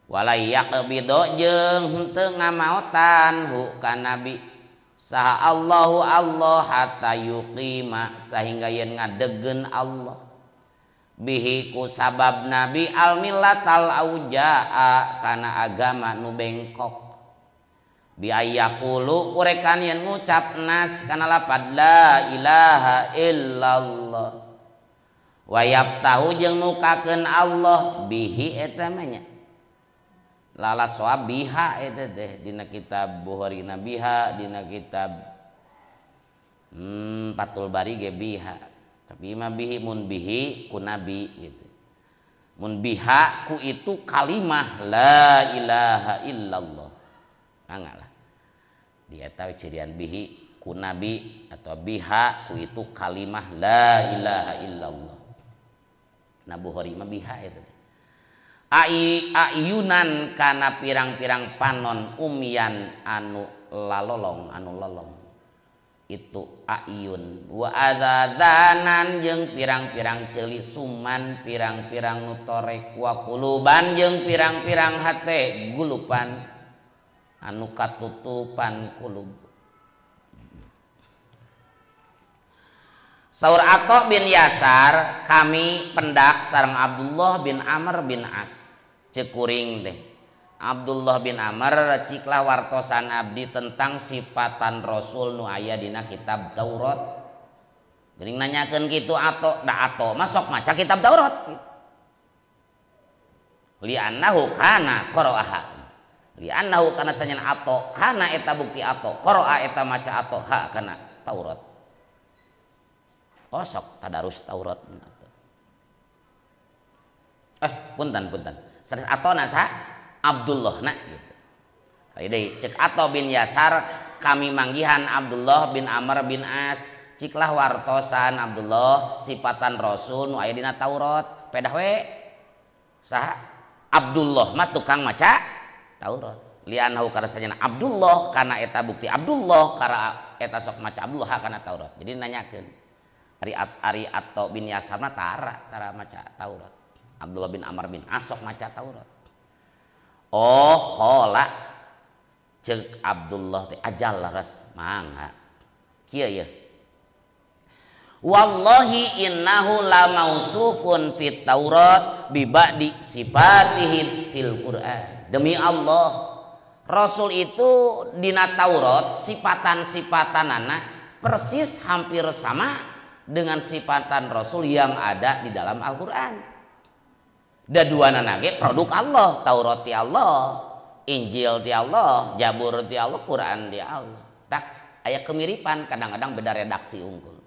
walayaqbido jeung henteu ngamaotan hu ka nabi saha Allahu Allah hatta yuqima sahingga yen ngadegkeun Allah bihi ku sabab nabi al millatal aujaa kana agama nu bengkok bi ayyaqulu kurekan yen ngucap nas kana lapad la ilaha illallah wa yaftahu jeung nukakeun Allah bihi eta mah nya lala soab biha eta teh dina kitab Bukhari na biha dina kitab Fathul Bari ge biha tapi imam bihi mun bihi ku nabi gitu mun biha ku itu kalimah la ilaha illallah anggalah di eta cirian bihi ku nabi atau biha ku itu kalimah la ilaha illallah. Nah Bukhari mah biha itu ayunan kana pirang-pirang panon umyan anu lalolong anu lolong itu ayun wa adzadanan jeung pirang-pirang ceuli suman pirang-pirang nutorek wa quluban jeung pirang-pirang hate gulupan anu katutupan kulub. Saur Ato bin Yasar kami pendak sareng Abdullah bin Amr bin As cekuring deh Abdullah bin Amr ciklah wartosan abdi tentang sifatan Rasul nu aya dina kitab Taurat. Geuning nanyakeun kitu Ato, da Ato masok maca kitab Taurat. Li annahu kana qara'aha. Li annahu kana sanyan Ato kana eta bukti Ato, qara'a eta maca Ato ha kana Taurat. Oh sok tadarus Taurat. Punten. Sanes Ato nasa Abdullah nak gitu. Kali deui cek Ato bin Yasar kami manggihan Abdullah bin Amr bin As ciklah wartosan Abdullah sifatan Rasul nu aya dina Taurat pedah we saha Abdullah mah tukang maca Taurat lianahu kana sanjana Abdullah kana eta bukti Abdullah kana eta sok maca Abdullah kana Taurat. Jadi nanyakeun Ari Ato bin Yasar mah tara maca Taurat. Abdullah bin Amr bin As sok maca Taurat. Oh qala cek Abdullah teh ajal laras mangga kieu ye wallahi innahu la mausufun fit Taurat bi ba'di sifatihi fil Qur'an. Demi Allah Rasul itu dina Taurat sifatan-sifatanana persis hampir sama dengan sifatan Rasul yang ada di dalam Al-Qur'an. Daduana nage produk Allah, Taurat ti Allah, Injil ti Allah, Jabur ti Allah, Quran ti Allah. Tak aya kemiripan kadang-kadang beda redaksi unggul.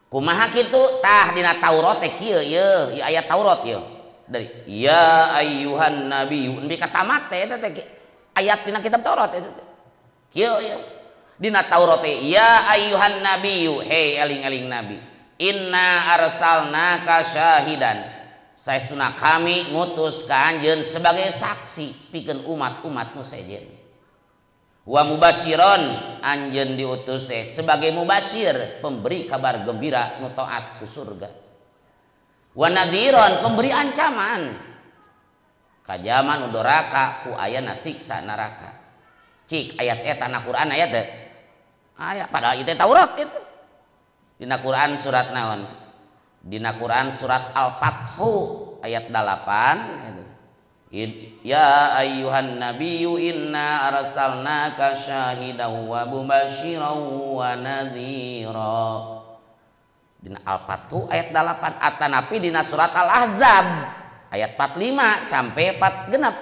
Kumaha kitu tah dina Taurat teh kieu ye, aya Taurat ye. Dari ya ayyuhan nabiyyu nepi ka tamat teh eta teh ayat dina kitab Taurat eta teh. Kieu ye. Dina Taurat teh ya ayyuhan nabiyyu, hei eling-eling nabi. Inna arsalnaka syahidan. Saestuna kami ngutus ka anjeun sebagai saksi pikeun umat-umat nu sejen. Wa mubasyiron anjeun diutus sebagai mubasyir pemberi kabar gembira nu taat ku surga. Wa nadhiron pemberi ancaman kajaman udoraka ku ayana siksa neraka. Cik ayat eta na Quran ayat teh. Aya padahal itu Taurat itu. Dina Quran surat naon? Dina Quran surat Al-Fathu ayat 8 ya ayyuhan nabiyyu inna arsalnaka syahidan wa mubasyiran wa nadhira. Dina Al-Fathu ayat 8 atanapi dina surat Al-Ahzab ayat 45 sampai 4 genep.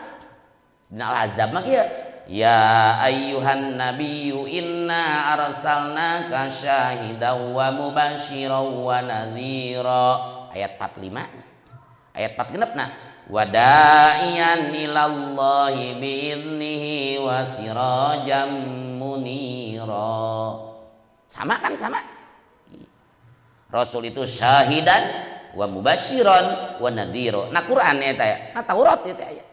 Dina Al-Ahzab mah kieu ya ayyuhan nabiyyu inna arsalnaka syahidan wa mubasyiran wa nadhira ayat 45 ayat 4 genepna wa da'iyan ilallahi bi'idnihi wa sirajam munira. Sama kan sama Rasul itu syahidan wa mubasyiran wa nadhira. Nah Quran eta ya nah Taurat eta aya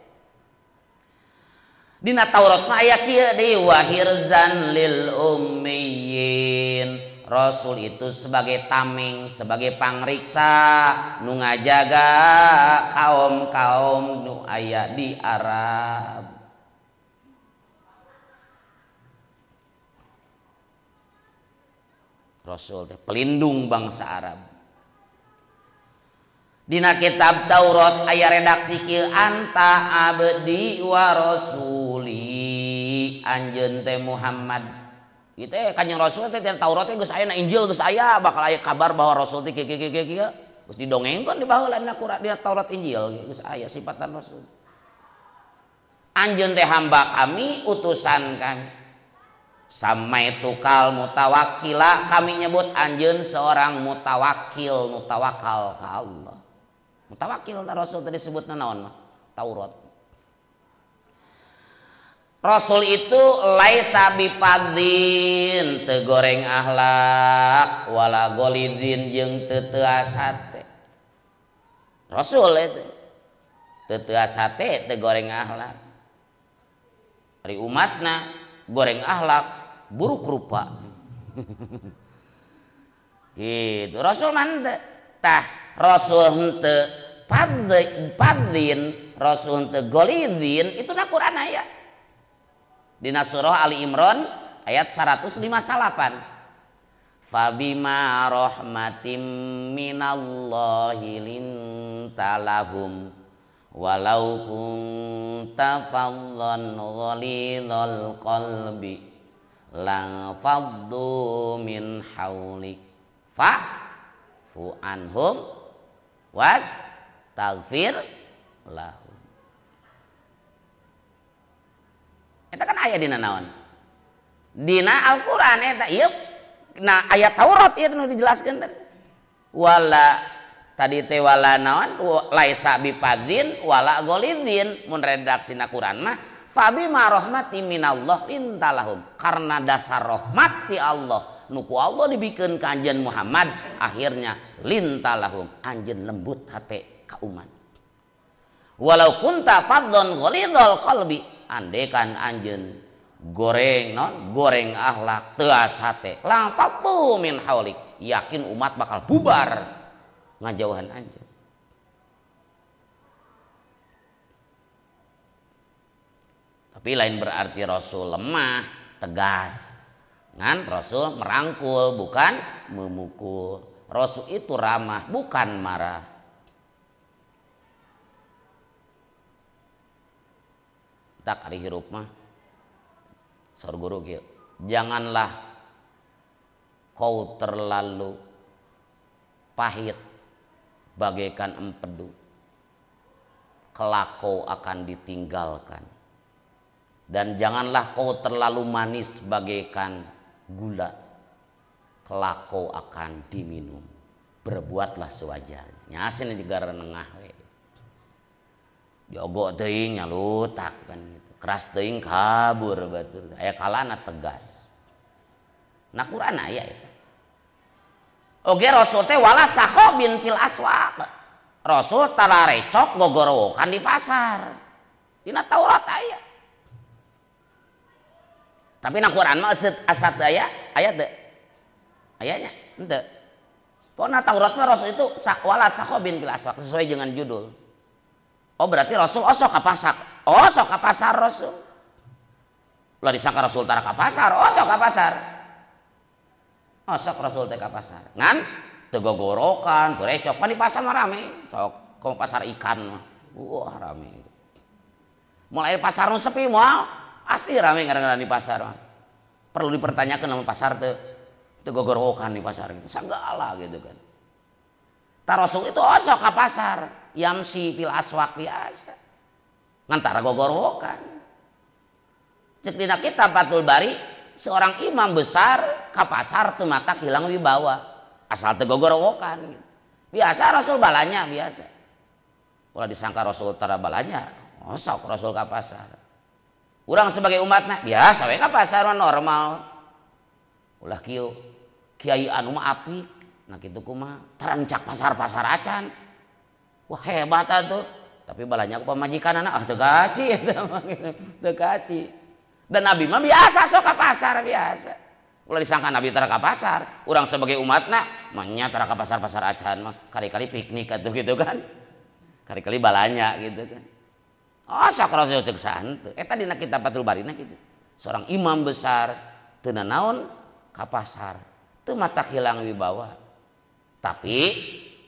dina Taurat mah aya kieu deui wa hirzan lil ummiyin. Rasul itu sebagai tameng, sebagai pangriksa nu ngajaga kaum-kaum nu aya di Arab. Rasul teh pelindung bangsa Arab. Dina kitab Taurat aya redaksi kieu anta abdi wa rasuli anjeun teh Muhammad. Ieu teh Kanjeng Rasul teh Taurat teh geus aya na Injil geus aya bakal aya kabar bahwa Rasul teh kieu geus didongengkeun di baheula dina Quran dina Taurat Injil geus aya sifatan Rasul. Anjeun teh hamba kami utusan kami. Samaitukal mutawakkila kami nyebut anjeun seorang mutawakil mutawakal ka Allah. Mutawakil Rasul tadi disebutna naon mah? Taurat. Rasul itu laisa bipadzin teu goreng akhlak wala golizin jeung teu asat. Rasul itu teu asat teu goreng akhlak. Ari umatna goreng akhlak buruk rupa. Gitu. Rasul man tah Rasul henteu padzin, Rasul henteu golizin itu na Quran aya. Dina surah Ali Imran ayat 158. Fabima rahmatim minallahi lintalahum walau kunta faddan ghalidhal qalbi la faddu min haulik fa'fu anhum wastaghfir lahum. Eta kan aya dina naon? Dina Al-Qur'an eta ieu. Nah ayat Taurat ieu nu dijelaskeun tadi. Wala tadi teh wala naon? Laisa bipadzin wala golizin. Mun redaksina Quran mah fabima rahmati minallah lintalahum. Karena dasar rahmat ti Allah nu ku Allah dibikeun ka anjeun Muhammad akhirnya lintalahum anjeun lembut hate ka umat. Walau kunta faddan ghalidhal qalbi andekan anjeun goreng non goreng akhlak teu asate lang fatu min haulik yakin umat bakal bubar ngajauhan anjeun. Tapi lain berarti Rasul lemah, tegas. Ngan Rasul merangkul bukan memukul. Rasul itu ramah bukan marah. Tak ari hirup mah sor guru kieu janganlah kau terlalu pahit bagaikan empedu kelak kau akan ditinggalkan dan janganlah kau terlalu manis bagaikan gula kelak kau akan diminum. Berbuatlah sewajarnya nyasin juga renengah we jogo teuing nyalutak kan gitu. Keras teuing kabur batur. Aya kalana tegas. Na Quran aya eta. Oge Rasul teh wala sakhobin fil aswaq. Rasul tara recok gogorowokan di pasar. Dina Taurat aya. Tapi na Quran mah asat aya teu? Ayanya henteu. Pokona Taurat mah Rasul itu wala sakhobin fil aswaq sesuai dengan judul. Oh berarti Rasul osok ka pasar. Osok ka pasar Rasul. Lah disangka Rasul tara ka pasar, osok ka pasar. Osok Rasul teh ka pasar. Ngan teu gogorokan, teu recok, pan di pasar mah rame. Sok ka pasar ikan mah. Wah rame. Mulai pasar nu sepi moal, asli rame kadang-kadang di pasar mah. Perlu dipertanyakeun namun pasar teu gogorokan di pasar gitu. Sanggala gitu kan. Ta Rasul itu osok ka pasar. Yamsi fil aswaq biasa ngantara gogorokan. Cek dina kitab Fathul Bari seorang imam besar ka pasar teu matak hilang wibawa asal teu gogorokan gitu. Biasa Rasul balanya biasa. Ulah disangka Rasul tara balanya osok Rasul ka pasar. Urang sebagai umatna biasa we ka pasar normal. Ulah kieu kiai anu mah apik nah kitu kumaha tarancak pasar-pasar acan. Wah hebat tuh, tapi balanya ku pamajikan anak teu gaci teu gaci. Dan Nabi mah biasa sok ka pasar biasa. Ulah disangka Nabi tara ka pasar, urang sebagai umatna mah nya tara ka pasar-pasar acan mah kali-kali piknik atuh gitu kan. Kali-kali balanya gitu kan. Oh sok Rasul cek santu. Eta dina kitab Fathul Bari kitu. Seorang imam besar teu naon ka pasar, teu matak hilang wibawa. Tapi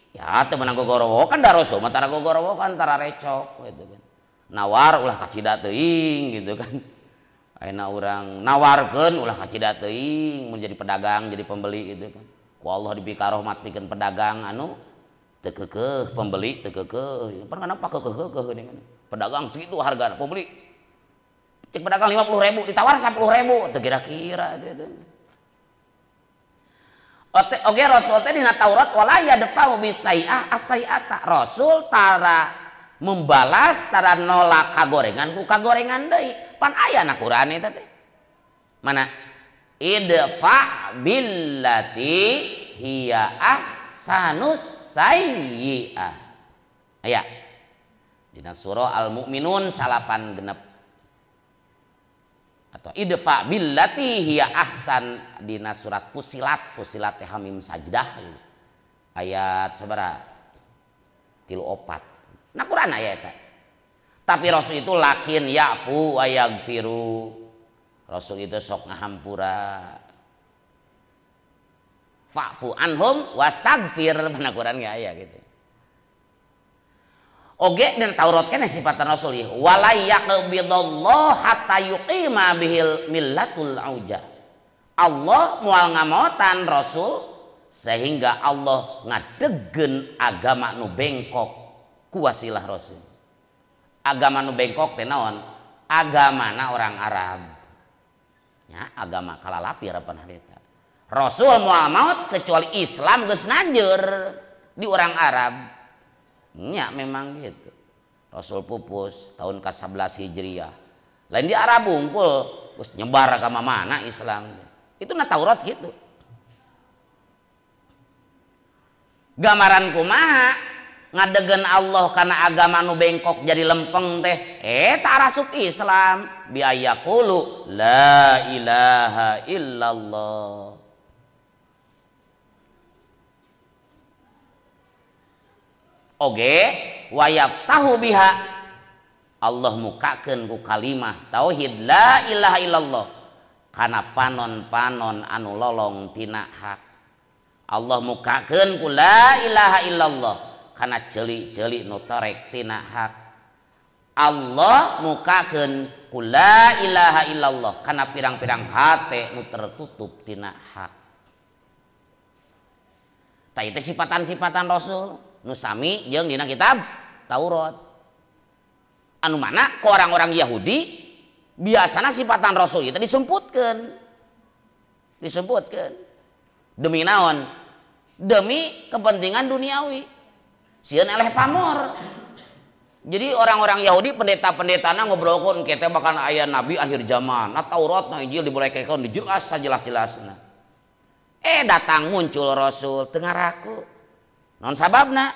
ya temenang gogorowokan da Rasul mah tara gogorowokan tara recok gitu kan. Nawar ulah kacida teuing gitu kan. Ayeuna urang nawarkeun ulah kacida teuing mun jadi pedagang jadi pembeli gitu kan. Ku Allah dipikaroh matikeun pedagang anu teu keukeuh pembeli teu keukeuh. Pernah nampak keukeuh geuning pedagang segitu harga pembeli. Cek pedagang 50.000 ditawar 10.000 teu kira-kira gitu. Oke Rasul teh dina Taurat wala yadfa'u bisai'ah as-sai'ata. Rasul tara membalas tara nolak kagorengan ku kagorengan deui. Pan aya na Quran eta teh. Mana? Idfa billati hiya ahsanus sayyi'ah. Aya. Dina surah Al-Mu'minun 8 atau idfa billati hiya ahsan dina surat Fusilat teh Hamim Sajdah ayat sabaraha 34 nah Quran aya eta tapi Rasul itu lakin ya'fu wa yaghfiru Rasul itu sok ngahampura fa'fu anhum wastaghfir mana Quran ge aya gitu. Oge dan Taurat kana sifatan Rasul ieu wala yaqbidallahu hatta yuqima bihil millatul auja. Allah moal ngamotan Rasul sehingga Allah ngadegen agama nu bengkok ku wasilah Rasul. Agama nu bengkok teh naon? Agamana orang Arab. Ya, agama kalalapir apa eta. Rasul moal maot kecuali Islam geus nanjeur di orang Arab. Nya memang gitu. Rasul pupus tahun ke-11 Hijriah. Lain di Arab unggul, terus nyebar ke mana Islam. Itu na Taurat gitu. Gambaran kumaha ngadegen Allah karena agama nu bengkok jadi lempeng teh eta rasuk Islam bi ayaqulu la ilaha illallah. Oge wayaftahu biha Allah mukakeun ku kalimah tauhid la ilaha illallah kana panon-panon anu lolong tina hak. Allah mukakeun ku la ilaha illallah kana ceuli-ceuli nu torek tina hak. Allah mukakeun ku la ilaha illallah kana pirang-pirang hate nu tertutup tina hak. Tah itu sifatan-sifatan Rasul nu sami jeung dina kitab Taurat. Anu mana ku orang-orang Yahudi biasana sifatan Rasul itu disebutkeun. Demi naon? Demi kepentingan duniawi. Sieun eleh pamor. Jadi orang-orang Yahudi pendeta-pendetana ngobrolkeun kita bakal aya nabi akhir zaman. Nah Taurat na Injil dibolehkeun dijelas sajelas-jelasna. Datang muncul Rasul teu ngaraku. Non sababna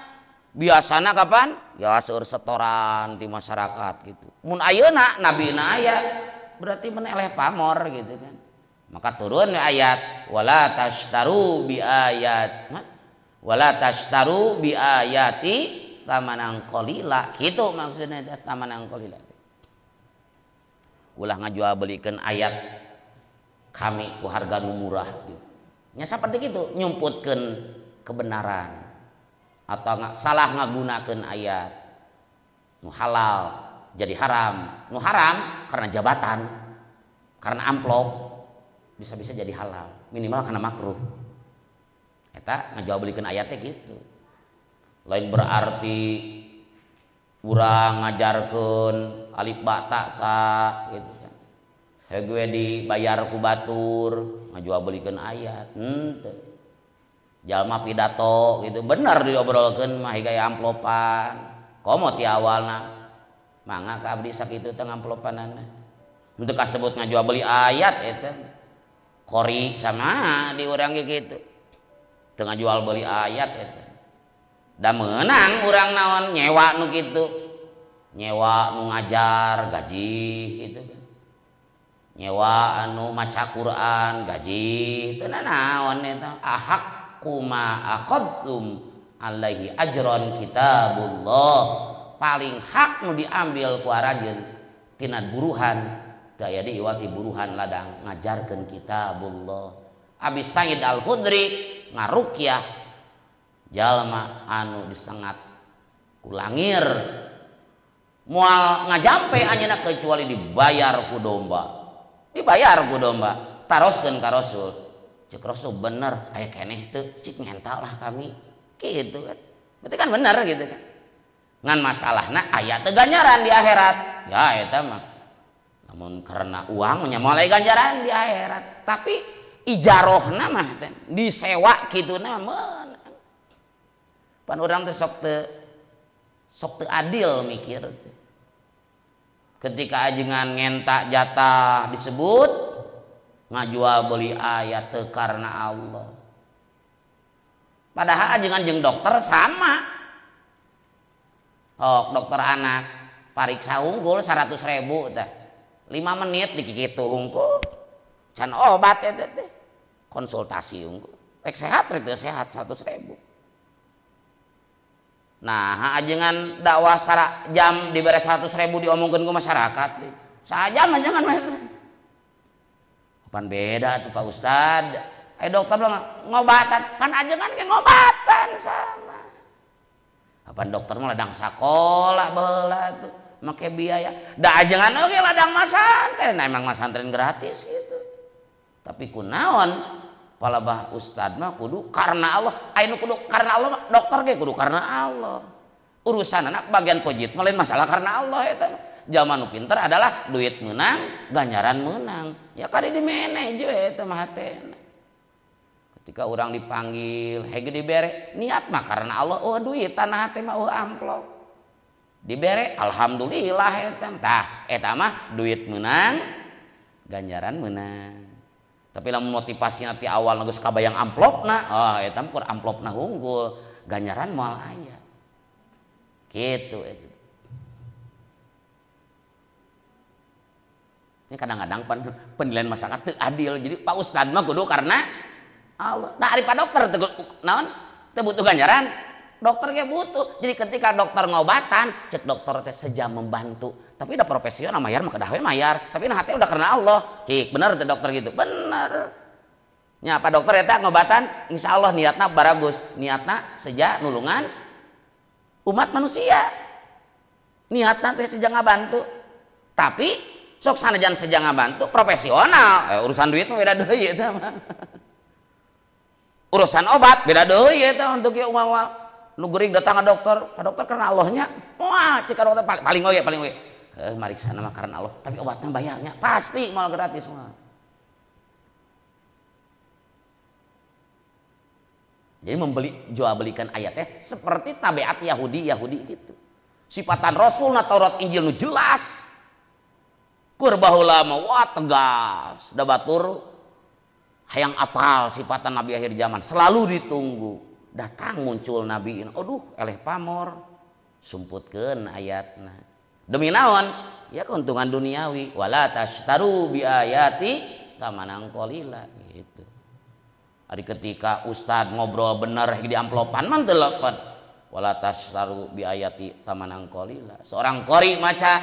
biasana kapan? Ya seueur setoran di masyarakat gitu. Mun ayeuna nabina aya berarti meneleh pamor gitu kan. Maka turun ayat wala tashtaru bi ayat wala tashtaru bi ayati samanan qalila. Kitu maksudna teh samanan qalila. Ulah ngajual belikeun ayat kami ku harga nu murah gitu. Nya saperti kitu nyumputkeun kebenaran. Atau salah ngagunakeun ayat nu halal jadi haram, nu haram karena jabatan, karena amplop bisa-bisa jadi halal, minimal karena makruh. Eta ngajualikeun ayatnya gitu. Lain berarti urang ngajarkeun alif ba ta sa gitu kan. Hegue dibayar ku batur ngajualikeun ayat. Henteu. Jalma pidato gitu bener diobrolkeun mah gaya amplopan komo ti awalna mangga ka abdi sakitu teh amplopanana untuk kasebut ngajual beli ayat eta kori sama di urang ge kitu teu ngajual beli ayat eta da meunang urang naon nyewa nu kitu nyewa nu ngajar gaji gitu kan nyewa anu maca Quran gaji teu naon eta ahak kuma akhadtum alaihi ajron kitabullah paling hak nu diambil ku arajeun tina buruhan teu aya deui wati buruhan ladang ngajarkeun kitabullah. Abi Sa'id Al-Khudri ngarukyah jalma anu disengat ku langir moal ngajampe anjeunna kecuali dibayar ku domba taroskeun ka Rasul. Cek Rasul bener aya keneh teu cik ngental lah kami gitu kan berarti kan bener gitu kan ngan masalahna aya teu ganjaran di akhirat ya eta mah namun karena uang nya moal ganjaran di akhirat tapi ijarohna mah disewa kituna meunang. Pan urang teh sok teu adil mikir. Ketika ajengan ngenta jatah disebut ngajual beli ayat teu karena Allah. Padahal ajengan jeung dokter sama. Oh, dokter anak pariksa unggul 100.000 teh. 5 menit dikikitu unggul. Can obat eta teh. Konsultasi unggul. Rek sehat rek teu sehat 100.000. Nah, ajengan dakwah jam dibere 100.000 diomongkeun ku masyarakat. Sajam ajengan mah. Pan beda tuh Pak Ustad. Dokter bilang ngobatan, kan ajengan ke ngobatan sama. Apaan dokter mah ladang sakola beula tuh, make biaya. Da ajengan oge ladang masantren, nah, emang masantren gratis gitu. Tapi kunaon palabah ustad mah kudu karena Allah. Anu kudu karena Allah, dokter ge kudu karena Allah. Urusan anak bagian pojit mah lain masalah karena Allah eta. Zaman nu pinter adalah duit menang, ganjaran menang. Ya kali di manage eta mah teh. Ketika orang dipanggil, hege dibere, niat mah karena Allah, oh duit tanah teh mah oh amplop. Dibere, alhamdulillah eta. Tah, eta mah duit menang, ganjaran menang. Tapi lamun motivasi nanti awal geus kabayang amplopna, oh eta mah kur amplopna unggul, ganjaran moal aya. Gitu eta. Ini kadang-kadang penilaian masyarakat teu adil. Jadi Pak Ustad mah kudu karena Allah. Nah, ari Pak dokter naon? Teu butuh ganjaran. Dokter ge butuh. Jadi ketika dokter ngobatan, cek dokter teh sejam membantu. Tapi udah profesional mayar mah kedah we mayar. Tapi nah teh udah karena Allah. Cik, bener teh dokter gitu. Bener. Nya Pak dokter eta ngobatan, insyaallah niatna baragus. Niatna seja nulungan umat manusia. Niatna teh seja ngabantu. Tapi sok sanajan seja ngabantu profesional. Urusan duit mah beda deui eta mah. Urusan obat beda deui eta untuk ieu umal nu geuring datang ka dokter, Pak dokter karena Allahnya. Wah, cek ka dokter paling oge. Mariksa mah karena Allah, tapi obatnya bayarnya pasti mal gratis mah. Jadi jual belikan ayatnya seperti tabiat Yahudi gitu. Sifatan Rasul na Taurat Injil nu jelas. Kur baheula mah wah tegas, da batur hayang apal sifatan Nabi akhir zaman, selalu ditunggu. Datang muncul Nabi, aduh eleh pamor, sumputkeun ayatna. Demi naon? Ya keuntungan duniawi. Wala tashtaru bi ayati samanan qalila gitu. Ari ketika ustad ngobrol bener di amplopan mah teu lepat. Wala tashtaru bi ayati samanan qalila. Seorang qori maca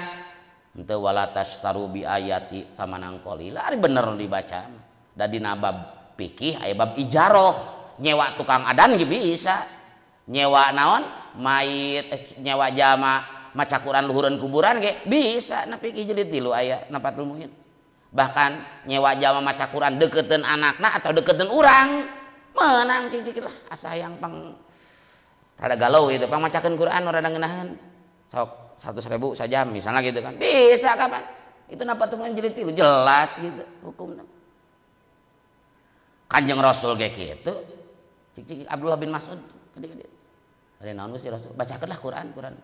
henteu wala tashtaru bi ayati samanan qalila. Ari bener dibaca. Da dina bab fikih aya bab ijaroh. Nyewa tukang adan ge bisa. Nyewa naon? Mayit nyewa jama maca Quran luhureun kuburan ge bisa. Na fikih jadi tilu aya napatul muin. Bahkan nyewa jama maca Quran deketeun anakna atau deketeun urang. Meunang cicik lah asa hayang pang rada galau gitu, pang macakeun Quran rada ngeunaheun. Sok 100.000 sajam misalnya gitu kan. Bisa kapan? Itu napatul muin jadi tilu jelas gitu hukumna. Kanjeng Rasul kayak gitu, cik Abdullah bin Mas'ud, gede-gede. Ada naon Gusti Rasul, bacakanlah Quran.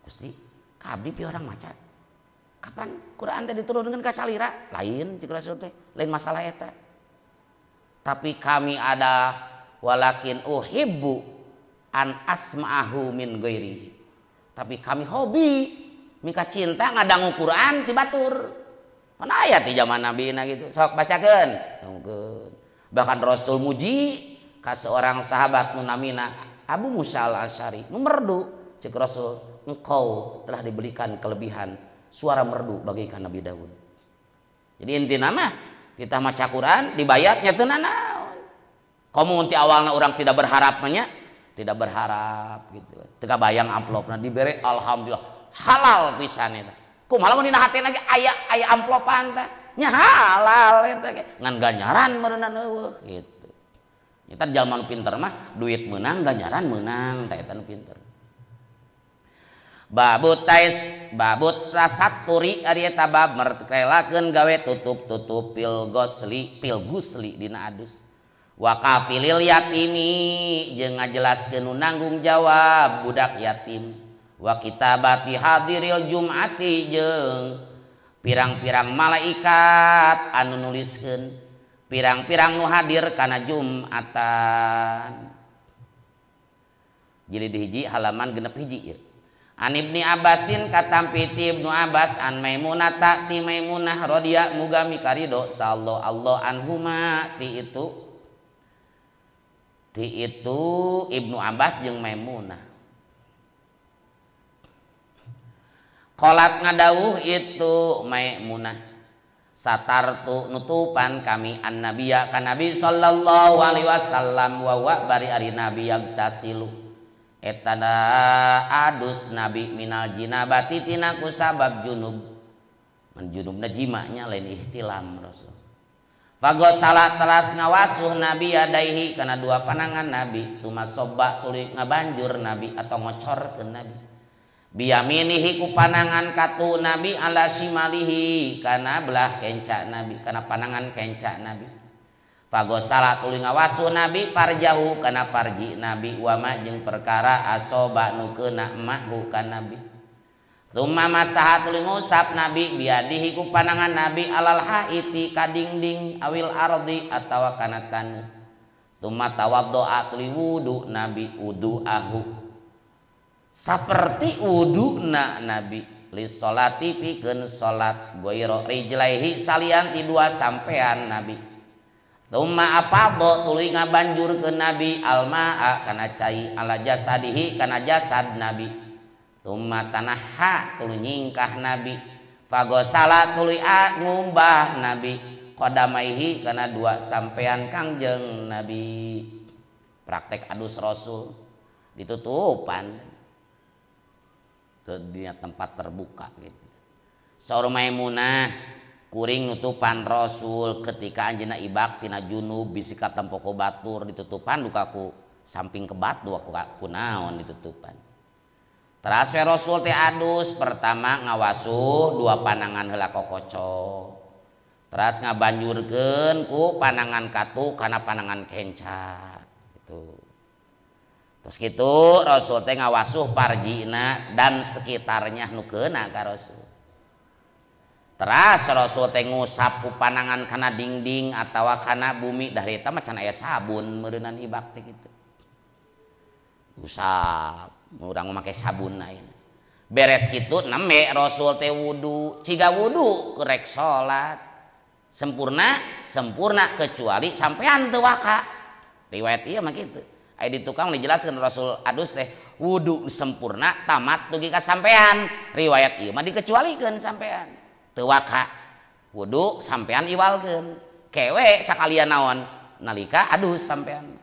Gusti, kabdi pi orang maca. Kapan Quran teh diturunkeun ka salira? Lain cik Rasul teh, lain masalah eta. Tapi kami ada walakin uhibbu an asma'ahu min ghairi. Tapi kami hobi mika cinta ngadangu Quran ti batur. Mana ayat di zaman Nabi gitu, sok bacakeun. Bahkan Rasul muji ka seorang sahabat munamina Abu Musa al-Asy'ari, merdu cek Rasul, engkau telah diberikan kelebihan suara merdu bagaikan Nabi Daud. Jadi inti nama kita maca Quran dibayar nya teu naon. Komo ti awalna orang tidak berharap tidak berharap gitu. Teu kabayang amplopna dibere alhamdulillah halal pisan eta. Kumaha mun dina hatena ge aya amplopan teh nya halal eta ge ngan ganjaran meureunna eueuh gitu. Nyata zaman pinter mah duit menang ganjaran menang teh eta nu pinter. babut tasaturi ari eta bab merelakeun gawe tutup pil gusli dina adus wa kafilil yatimi jeung ngajelaskeun nu nanggung jawab budak yatim wa kitabati hadiril jumati jeung pirang-pirang malaikat anu nuliskeun pirang-pirang nu hadir kana Jumatan. Jilid hiji halaman 6 ya. An Ibni Abbasin katampi ti Ibnu Abbas an Maimunah ti Maimunah radhiya muga mikarido sallallahu Allah anhuma ti itu Ibnu Abbas jeung Maimunah. Qalat ngadawuh itu Maimunah satartu nutupan kami an nabiya ka nabi sallallahu alaihi wasallam wa bari ari nabi yagtasilu etada adus nabi minal jinabati tina ku sabab junub menjunubna jimanya lain ihtilam rasul fagosala teras ngawasuh nabi yadaihi kana dua panangan nabi suma sobba tuluy ngabanjur nabi atau ngocorkeun nabi biyaminihi ku panangan katu nabi ala shimalihi kana belah kenca nabi kana panangan kenca nabi fagosala tuluy ngawasuh nabi parjahu kana parji nabi wama jeung perkara asoba nu keuna mahu ka nabi summa masaha tuluy ngusap nabi biadihi ku panangan nabi alal haiti ka dingding awil ardi atawa kana taneuh summa tawaddoa tuluy wudu nabi wuduahu saperti wuduna nabi li sholati pikeun salat goiro rijlaihi salian ti dua sampean nabi Tsumma afadha tuluy ngabanjurkeun nabi almaa kana cai ala jasadihi kana jasad nabi. Tsumma tanaha tuluy nyingkah nabi. Fagosala tuluy ngumbah nabi qadamaihi kana dua sampean kangjeng nabi. Praktek adus rasul ditutupan di tempat terbuka gitu. Saur Maimunah kuring nutupan rasul ketika anjeunna ibak tina junub bisi ka tempoko batur ditutupan dukaku samping ke batu aku naon ditutupan. Teras we rasul teh adus pertama ngawasuh dua panangan heula kokoco. Teras ngabanjurkeun ku panangan katu kana panangan kenca gitu. Terus gitu rasul teh ngawasuh parjina dan sekitarnya nu keuna ka rasul. Teras rasul teh ngusap ku panangan kana dingding atawa kana bumi dari eta mah can aya sabun meureunan ibak teh kitu. Usap, urang make sabun ayeuna. Beres kitu neme rasul teh wudu, ciga wudu kerek salat. Sempurna kecuali sampean teu waka. Riwayat ieu mah kitu. Aya di tukang dijelaskeun rasul adus teh wudu sempurna tamat dugi ka sampean. Riwayat ieu mah dikecualikeun sampean. Teu waka wudu sampean iwalkeun kewe sakalian naon nalika adus sampean.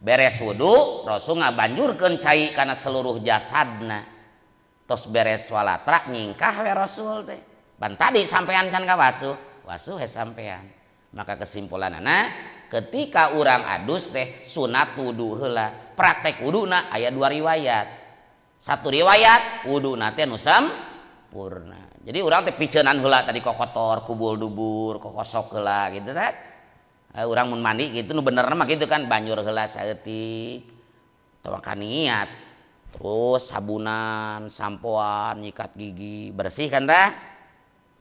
Beres wudu rasul ngabanjurkeun cai kana seluruh jasadna. Tos beres walatra nyingkah we rasul teh ban tadi sampean can wasuh he sampean. Maka kesimpulanana ketika urang adus teh sunat wudu heula. Praktek wuduna aya dua riwayat. Satu riwayat wuduna teh nu sampurna. Jadi urang teh piceunan heula tadi kokotor, kubul dubur, kokosok heula gitu teh. Urang mun mandi gitu nu benerna mah gitu kan banjur heula saeutik. Teu niat. Terus sabunan, sampoan, nyikat gigi, bersih kan tah?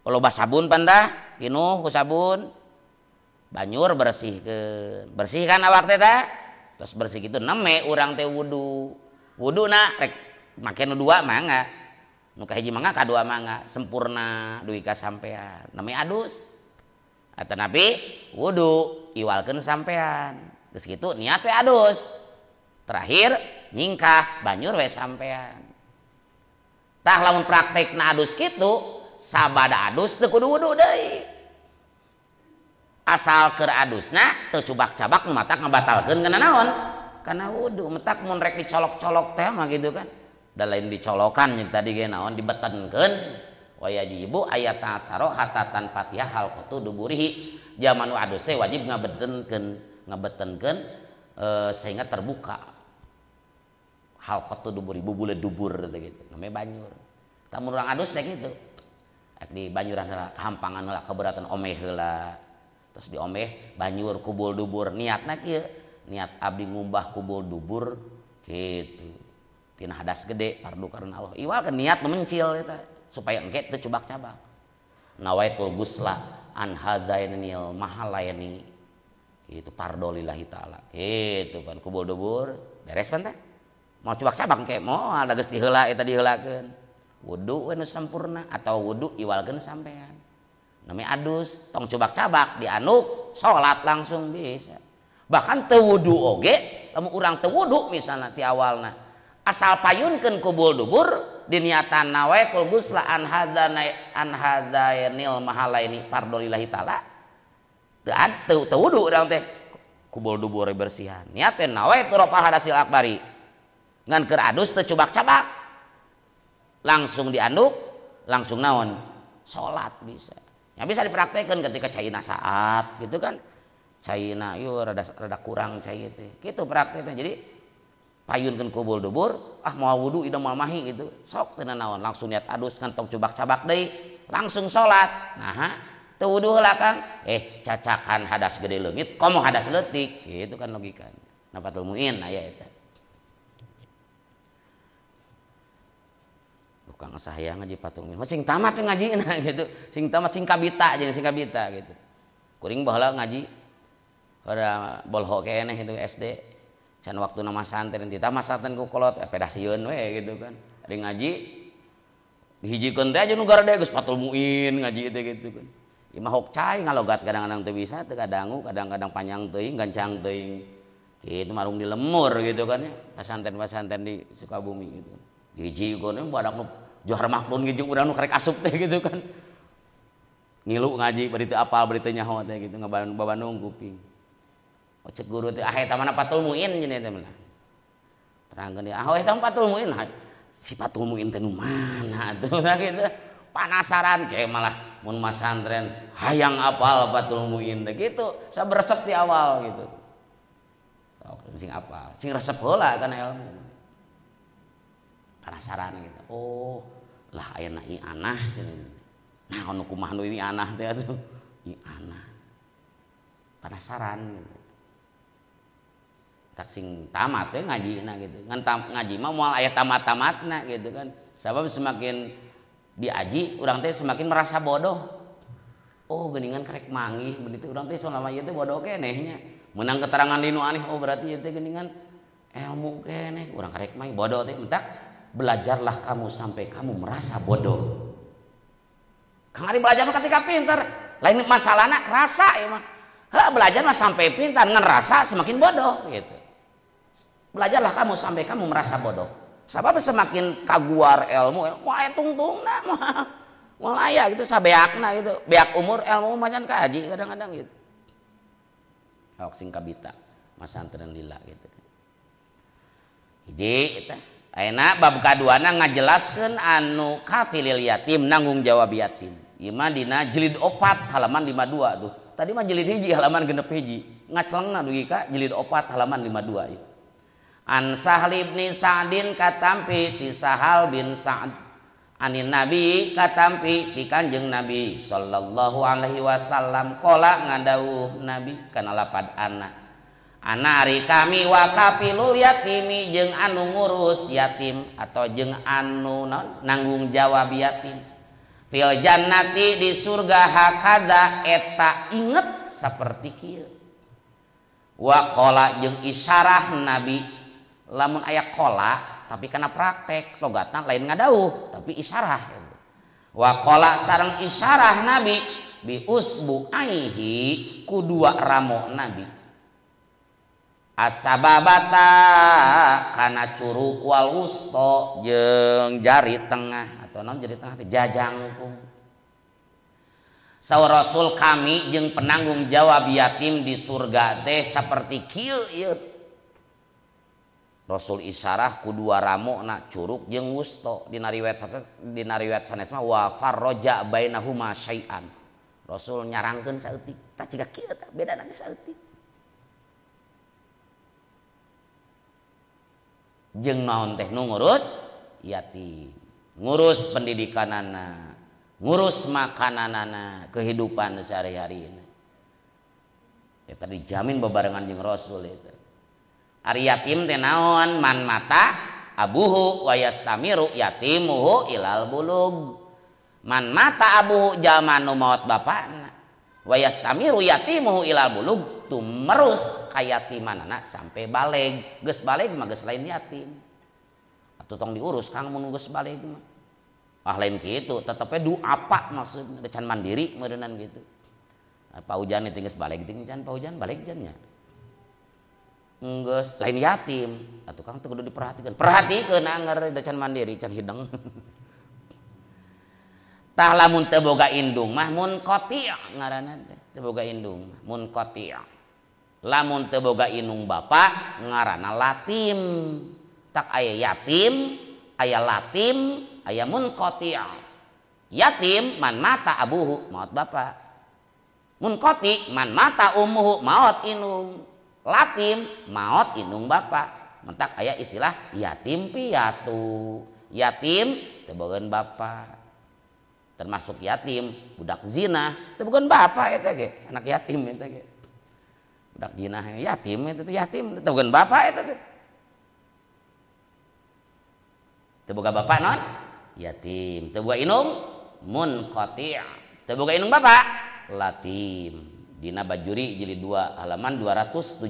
Loba sabun pan tah? Pinuh ku sabun. Banjur bersihkeun. Bersih kan awak teh tah? Terus bersih kitu neme urang teh wudu. Wuduna rek make nu dua mangga. Nu kahiji mangga kadua mangga sempurna duwi ka sampean namanya adus atanapi wudu iwalkeun sampean geus kitu niat we adus terakhir nyingkah banjur we sampean tah lamun praktekna adus kitu sabada adus teu kudu wudu deui asal keur adusna teu cubak-cabak nu matak ngabatalkeun kana naon kana wudu metak mun rek dicolok-colok teh mah gitu kan dan lain dicolokan yang tadi ge naon dibetenkeun wa yajibu ayat asaro hatta tanpa tiha hal qatu duburihi zaman adus teh wajib ngabetenkeun sehingga terbuka halqatu duburi bubule dubur gitu namanya banyur tamun urang adus teh gitu di banyuran heula kahampangan heula keberatan omeh heula terus diomeh banyur kubul dubur niatna kieu niat abdi ngumbah kubul dubur gitu tina hadas gede fardu karena Allah iwal kan niat mencil eta supaya engke teu cubak-cabak nawaitul gusla an hadainil mahalayani itu fardu lillahi taala gitu kan kubul dubur beres pan teh mau cubak-cabak engke mau ada geus ti heula eta diheulakeun wudu we nu sampurna atau wudu iwalkeun sampean namanya adus tong cubak-cabak dianuk salat langsung bisa bahkan teu wudu oge lamun urang teu wudu misalna ti awalna asal payunkeun kubul dubur diniatan nawe kul gusla an hadayanil mahalaini fardhu lillahi taala teu wudu urang teh kubul dubur bersihan niateun nawe tu rafal hadasil akbari ngan keur adus teu cubak-cabak langsung dianduk langsung naon salat bisa ya bisa dipraktekkan ketika caina saat gitu kan caina yuk rada kurang cai teh gitu prakteknya jadi payunkeun kubul dubur mau wudu ida moal mahi gitu sok teu naon langsung niat adus ngantong cubak-cabak deui langsung salat nah teu wudu heula Kang cacakan hadas gede leungit komo hadas leutik gitu kan logikanya nafatul muin aya eta Kang sahaya ngaji patung min sing tamat ngajina gitu sing tamat sing kabita jeung sing kabita gitu kuring baheula ngaji ada bolho keneh itu SD can waktu nama santren ti tamat santren ku kolot pedasieun we gitu kan ada ngaji dihijikeun teh aja nu garede geus patul muin ngaji teh gitu kan imah hok cai ngalogat kadang-kadang teu bisa teu kadangu kadang-kadang panjang teuing gancang teuing kitu marung di lemur gitu kan ya pasantren-pasantren di Sukabumi gitu dihijikeun badak nu Johar maklun gitu urang nu karek asup teh gitu kan ngilu ngaji bari teu apal bari teu nyaho teh gitu ngabanung kuping cek guru teh eta mana patul muin cenah teh mah terangkeun dia eta patul muin si patul muin teh nu mana atuh gitu panasaran kayak malah mun masantren hayang apal patul muin teh gitu saberesep di awal gitu sing apal sing resep heula kana ilmu penasaran gitu oh lah ayeuna i anah nah anu kumaha nu ini anah teh atuh i anah penasaran gitu. Tak sing tamat teh ngajina gitu ngan ngaji mah moal aya tamat-tamatna gitu kan sabab semakin diaji urang teh semakin merasa bodoh oh geuningan karek manggih begitu urang teh selama ieu teh bodoh kenehnya menang keterangan dinu aneh oh berarti ieu teh geuningan ilmu keneh urang karek manggih bodoh teh mentak belajarlah kamu sampai kamu merasa bodoh. Kang Ari belajar mah ketika pintar. Lain masalahna rasa ya mah. Belajar mah sampai pintar ngan rasa semakin bodoh gitu. Belajarlah kamu sampai kamu merasa bodoh. Sabab semakin kaguar ilmu, wah tungtungna mah. Moal aya gitu sabeakna gitu. Beak umur ilmu macan kaji kadang-kadang gitu. Hok sing kabita masantren lila gitu. Hiji eta ayeuna bab kaduana ngajelaskeun anu kafilil yatim nanggung jawab yatim. Ieu mah dina jilid 4 halaman 52 tuh. Tadi mah jilid hiji halaman 6 ngacelengna dugi ka jilid 4 halaman 52 ieu. An Sahl bin Sa'din katampi ti Sahal bin Sa'd anin Nabi katampi ti Kanjeng Nabi sallallahu alaihi wasallam qala ngadawuh Nabi kana lapad ana ari kami wakafilul yatimi jeung anu ngurus yatim atau jeung anu nanggung jawab yatim fil jannati di surga hakada eta inget saperti kieu wa qala jeung isyarah Nabi lamun aya qala tapi kana praktek logatna lain ngadawuh tapi isyarah wa qala sareng isyarah Nabi bi usbu'aihi ku dua ramo Nabi asababata kana curug wal wusta jeung jari tengah atau naon jari tengah teh jajangkung saur Rasul kami jeung penanggung jawab yatim di surga teh saperti kieu ieu Rasul isyarah ku dua ramona curug jeung wusta dina riwayat sanes mah wa farraja bainahuma syai'an Rasul nyarangkeun saeutik tah ciga kieu tah bedana teh saeutik jeung naon teh nu ngurus yatim, ngurus pendidikanana, ngurus makananana, kehidupan sehari-hari. Eta dijamin bebarengan jeung Rasul itu. Ari yatim teh naon? Man mata abuhu wa yastamiru yatimuhu ilal bulug. Man mata abuhu jalma nu maot bapana. Wa yastamiru yatimuhu ilal bulug, tumerus kayatimanana sampai baleg. Geus baleg mah geus lain yatim. Atuh tong diurus kang mun geus baleg mah. Ah lain kitu, tetepnya duapa maksudna can mandiri meureunnan gitu. Paujan itu geus baleg ting can paujan baleg jannya. Geus lain yatim, atuh kang teu kudu diperhatikeun. Perhatikeun anger da can mandiri can hideng. Tah lamun teu boga indung mah munqati' ngaranna teh, teu boga indung munqati'. Lamun teu boga indung bapa ngaranna latim. Tak aya yatim, aya latim, aya munqati'. Yatim man mata abuhu maot bapa. Munqati man mata ummuhu maot indung. Latim maot indung bapa. Mentak aya istilah yatim piatu. Yatim teu bogeun bapa. Termasuk yatim budak zina teu bogeun bapa eta ge, anak yatim eta ge. Budak zina yatim eta teh yatim teu bogeun bapa eta teh. Teu boga bapa naon? Yatim. Teu boga indung munqati'. Teu boga indung bapa latim. Dina Bajuri jilid 2 halaman 273.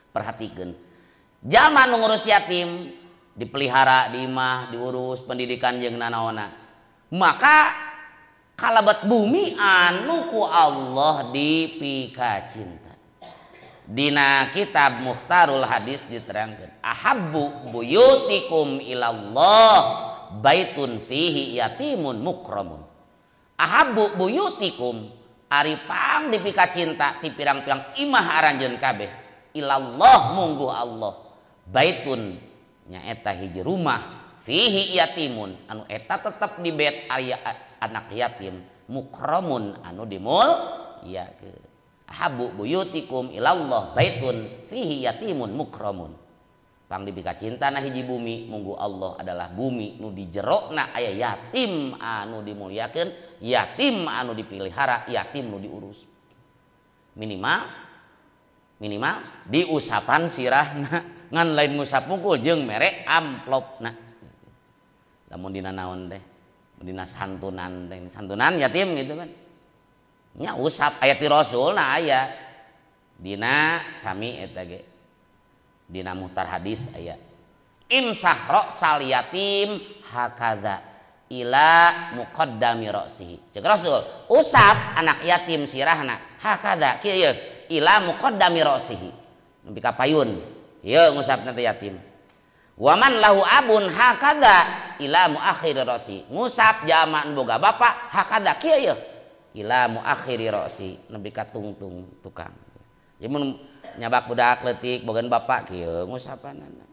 Perhatikeun. Jalma nu ngurus yatim dipelihara di imah, diurus pendidikan jeung nanaona. Maka kalabat bumi anu ku Allah dipika cinta. Dina kitab Mukhtarul Hadis diterangkeun, ahabbu buyutikum ilallah baitun fihi yatimun mukramun. Ahabbu buyutikum ari pang dipika cinta ti pirang-pirang imah aranjeun kabeh ilallah mungguh Allah baitun nyaeta hiji rumah fihi yatimun anu eta tetep di bet aya anak yatim mukramun anu dimulyakeun. Ahabbu buyutikum ilallah baitun fihi yatimun mukramun. Pang dipika cintana hiji bumi munggu Allah adalah bumi nu di jerona aya yatim anu dimulyakeun, yatim anu dipelihara, yatim nu diurus. Minimal diusapan sirahna ngan lain ngusap mungkul jeung mere amplopna. Lamun dina naon teh? Dina santunan teh, santunan yatim gitu kan. Nya usap aya ti Rasulna aya. Dina sami eta ge. Dina Muhtar Hadis aya imsah ra'sal yatim hakaza ila muqaddami ra'sihi. Cek Rasul, usap anak yatim sirahna hakaza kieu ila muqaddami ra'sihi. Nepi ka payun. Ieu ngusapna teh yatim. Wa man lahu abun hakaza ila muakhir ra'si. Ngusap jalma boga bapa hakaza kieu ila muakhir ra'si, nepi ka tungtung tukang. Jadi mun nyabak budak leutik bogan bapak kieu ngusapanana.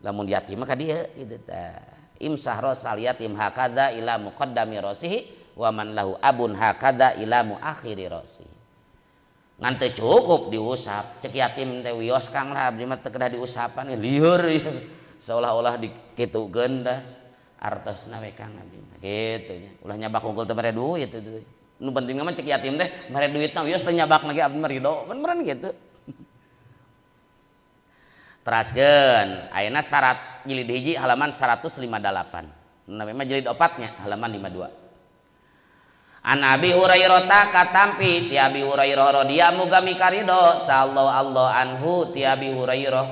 Lamun yatim mah ka dieu kitu tah. Imsah ra'sal yatim hakadza ila muqaddami ra'sihi wa man lahu abun hakadza ila muakhiri ra'sihi. Ngan teu cukup diusap, cek yatim teh wios kang lah abdi mah teu kedah diusapan lieur seolah-olah dikitukeun dah artosna we kang abdi kitu nya. Ulah nyabak hungkul teu mere duit itu. Nu penting mah cek yatim teh mere duitna wios teu nyabak lagi abdi mah ridho. Beneran gitu. Teraskeun ayeuna syarat jilid hiji halaman 158. Namanya jilid 4-nya halaman 52. An Abi Hurairah katampi ti Abi Hurairah radhiyallahu muga mikarido sallallahu Allah anhu ti Abi Hurairah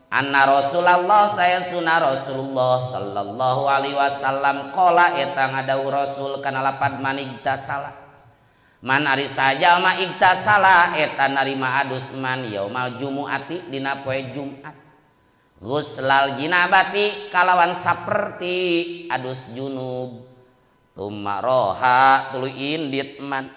anna Rasulullah sayasuna Rasulullah sallallahu alaihi wasallam qala eta ngadawuh Rasul kana lapad manigta salah. Man ari sajal ma iktasala eta narima adus man yaumal jumuati dina poe Jumat. Ghuslal jinabati kalawan saperti adus junub. Tsumma roha tuluy indit man.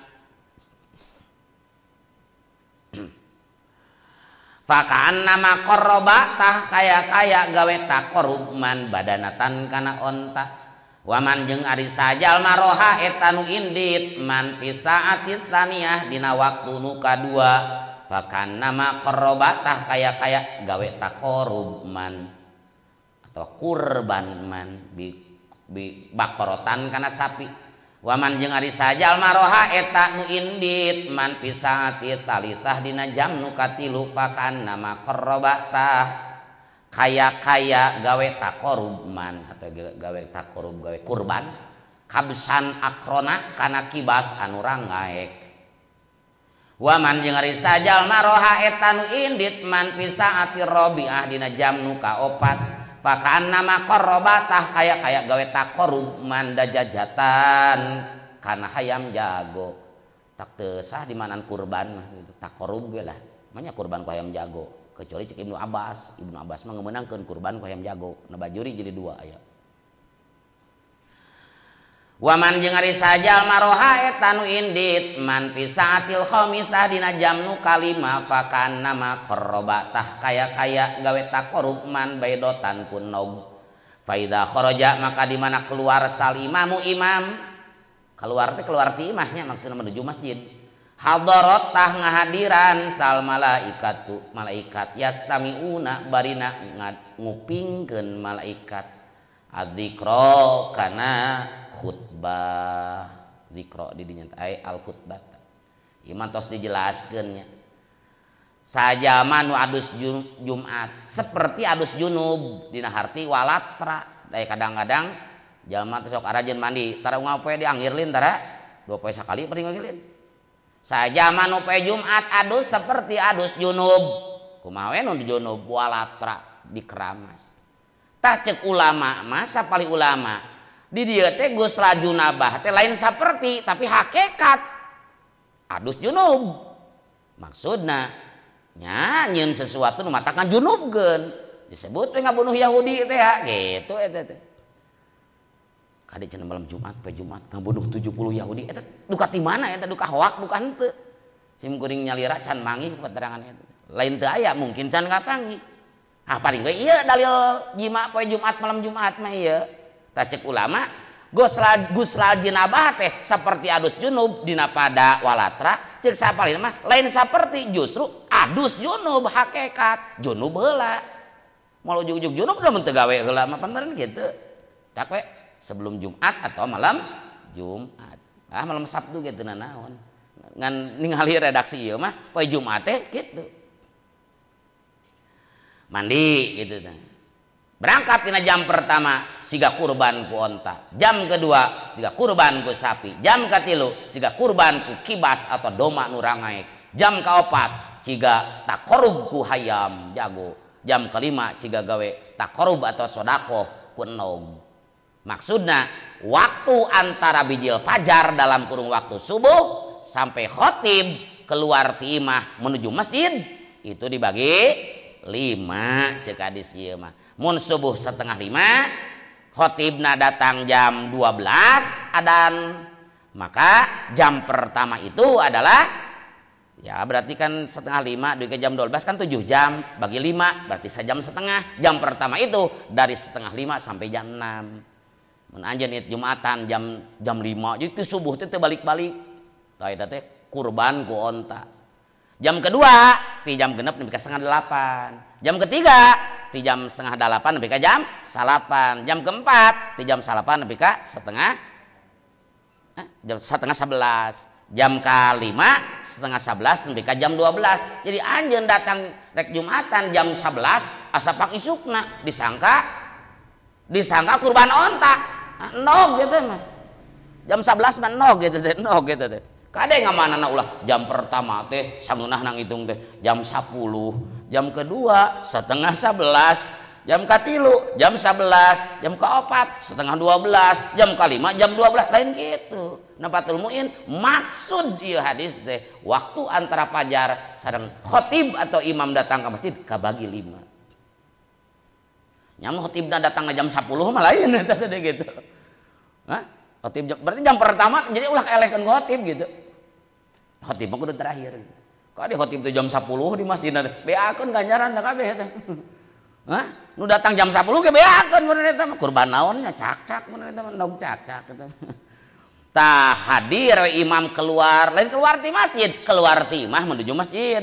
Fakaan nama qarraba tah kaya-kaya gawe taqarrub man badanatan kana onta. Waman jeung ari sajal maroha eta nu indit man fi saati tsaniyah dina waktu nu kadua fakanna ma qarrabatah kaya gawe taqarrub man atau kurban man bi bakorotan kana sapi. Waman jeung ari sajal maroha eta nu indit man pisati talisah dina jam nu katilu fakanna ma qarrabatah kaya gawe taqarrub man atau gawe taqarrub gawe kurban kabsan akrona kana kibas anu rangaek. Waman jeung ari sajal maroha eta nu indit man pisaati rabiah dina jam nu kaopat fakanna ma qarrabatah kaya gawe taqarrub man dajajatan kana hayam jago tak teu sah di manan kurban mah gitu taqarrub ge lah manya kurban ku hayam jago kecuali cek Ibnu Abbas mah ngeumeunangkeun kurban ku hayam jago na bajuri jadi dua aya. Waman jeung ari sajal maroha eta nu indit man fi saatil khamisah dina jam nu kalima fakanna ma qarrabatah kaya gawe taqarrub man baidotan kun naub fa idza kharaja maka di mana keluar sal imamu imam keluar ti imahnya maksudna menuju masjid hadarat tah ngahadiran sal malaikatu malaikat yastamiuna barina ngupingkeun malaikat adzikra kana khutbah zikra di dinya ai al khutbah iman tos dijelaskeun nya sajama nu adus Jumat seperti adus junub dina harti walatra da kadang-kadang jalma teh sok arajeun mandi tara ngapoe dianggirlin tara dua poe sakali pering ngagilin sajama nu poe Jumat adus seperti adus junub kumaha we nu junub walatra dikeramas tah ceuk ulama mah sapali ulama di dieu teh geus junabah teh lain saperti tapi hakikat adus junub maksudna nya nyieun sesuatu nu matakan junubkeun disebut teh ngabunuh Yahudi teh ya gitu eta teh kade cenah malam Jumat poe Jumat ngabunuh 70 Yahudi eta duka ti mana eta duka hoak duka henteu sim kuring nyalira can manggih keterangan eta lain teu aya mungkin can kapanggih paling ge ieu dalil jima poe Jumat malam Jumat mah ieu cek ulama gusla jinabah teh seperti adus junub dina pada walatra cek sapalin mah lain saperti justru adus junub hakikat junub heula mau ujug-ujug junub udah teu gawe heula mah beneran gitu tak we sebelum Jumat atau malam Jumat malam Sabtu gitu naon ngan ningali redaksi ieu mah poe Jumat teh kitu mandi gitu tah berangkat dina jam pertama siga kurban ku onta jam kedua siga kurban ku sapi jam katilu siga kurban ku kibas atau doma nu rangaek jam kaopat ciga taqarrub ku hayam jago jam kelima ciga gawe taqarrub atau sedekah ku enom maksudna waktu antara bijil fajar dalam kurung waktu subuh sampai khotib keluar ti imah menuju masjid itu dibagi 5 cek hadis ieu mah mun subuh 4:30 khotibna datang jam 12 adan maka jam pertama itu adalah ya berarti kan 4:30 dua jam 12 kan 7 jam bagi 5 berarti sejam setengah jam pertama itu dari 4:30 sampai jam 6 mun anjeun it Jumatan jam 5 jadi itu subuh teh balik-balik tah eta teh kurban ku onta jam kedua ti jam genep nepi ka 7:30 jam ketiga ti jam 7:30 nepi ka jam 8 jam keempat ti jam 8 nepi ka jam 10:30 jam kelima 10:30 nepi ka jam 12 jadi anjeun datang rek Jumatan jam 11 asa pak isukna disangka kurban onta nog gitu mah jam 11 mah nog gitu teh kade ngamanana ulah jam pertama teh sangeunah nang hitung teh jam 10 jam kedua 10:30 jam katilu jam 11 jam keopat 11:30 jam kelima jam 12 lain gitu napatul muin maksud ieu hadis teh waktu antara fajar sareng khotib atau imam datang ke masjid kabagi 5 nyam khotibna datang jam 10 mah lain eta teh gitu khotib berarti jam pertama jadi ulah elehkeun khotib gitu khotib mah kudu terakhir gitu. Kok di khotib itu jam 10 di masjid beakeun ganjaran teh kabeh teh. Nu datang jam 10 ge beakeun mun eta mah kurban naonnya cak-cak mun eta mah nog cak-cak eta. Tah hadir imam keluar, lain keluar ti masjid, keluar ti imah menuju masjid.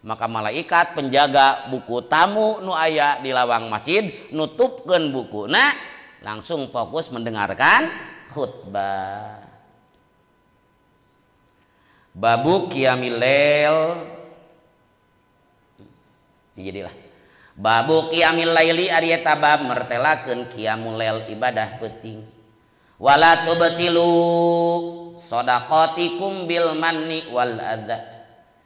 Maka malaikat penjaga buku tamu nu aya di lawang masjid nutupkeun bukuna langsung fokus mendengarkan khutbah. Babu qiyamil lail. Jadilah babu qiyamil laili ari eta bab mertelakeun qiyamul lail ibadah penting. Wala tubtilu shadaqatikum bil manni wal adza.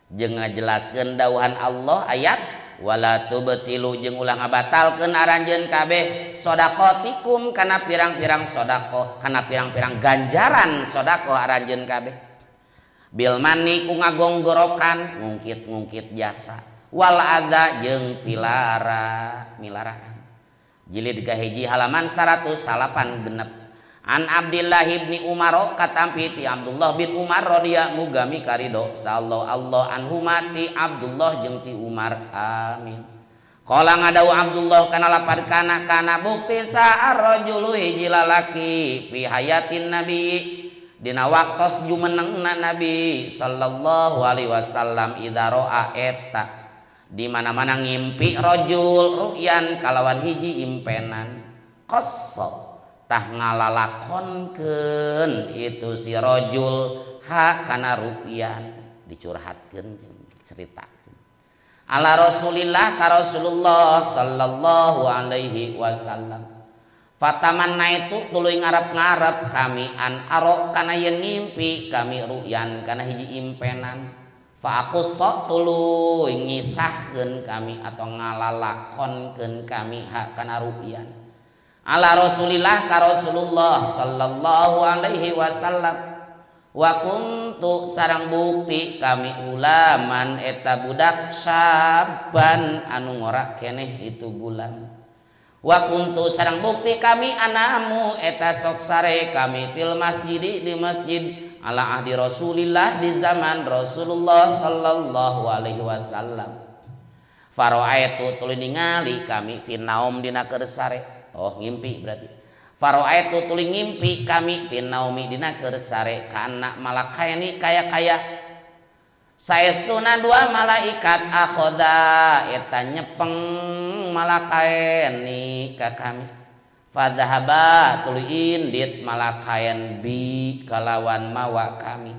Jeung ngajelaskeun dawuhan Allah ayat wala tubtilu jeung ulah ngabatalkeun aranjeun kabeh shadaqatikum kana pirang-pirang sedekah kana pirang-pirang ganjaran sedekah aranjeun kabeh bil manni ku ngagonggorokan ngungkit-ngungkit jasa wal adza jeung milaraan jilid kahiji halaman 108 genep. An Abdillah ibni Umar katampi ti Abdullah bin Umar radhiyallahu mugami karido sallallahu Allah anhuma ti Abdullah jeung ti Umar amin. Qala ngadawu Abdullah kana lapad kana bukti sa ar-rajulu hiji lalaki fi hayatin nabi dina waktos jumenengna nabi sallallahu alaihi wasallam idza ra'a eta di mana-mana ngimpi rajul ru'yan kalawan hiji impenan qassa tah ngalalakonkeun itu si rajul ha kana ru'yan dicurhatkeun jeung ceritakeun ala Rasulillah ka Rasulullah sallallahu alaihi wasallam fatamanna itu tuluy ngarep-ngarep kami an aro kana yen ngimpi kami ru'yan kana hiji impenan fa aqussa tuluy ngisahkeun kami atau ngalalakonkeun kami ha kana ru'yan ala Rasulillah ka Rasulullah sallallahu alaihi wasallam wa kuntu sareng bukti kami ulaman eta budak saban anu ngora keneh itu gulam wa kuntu sareng bukti kami anamu eta sok sare kami fil masjid di masjid ala ahdi Rasulillah di zaman Rasulullah sallallahu alaihi wasallam faraaitu tuluy ningali kami fi naum dina keur sare. Oh ngimpi berarti. Faraaitu tuluy ngimpi kami fi naumi dina keur sare kana malakaini kaya saestuna dua malaikat akhoda eta nyepeng malakaini ka kami. Fadhahaba tuluy indit malakain bi kalawan mawa kami.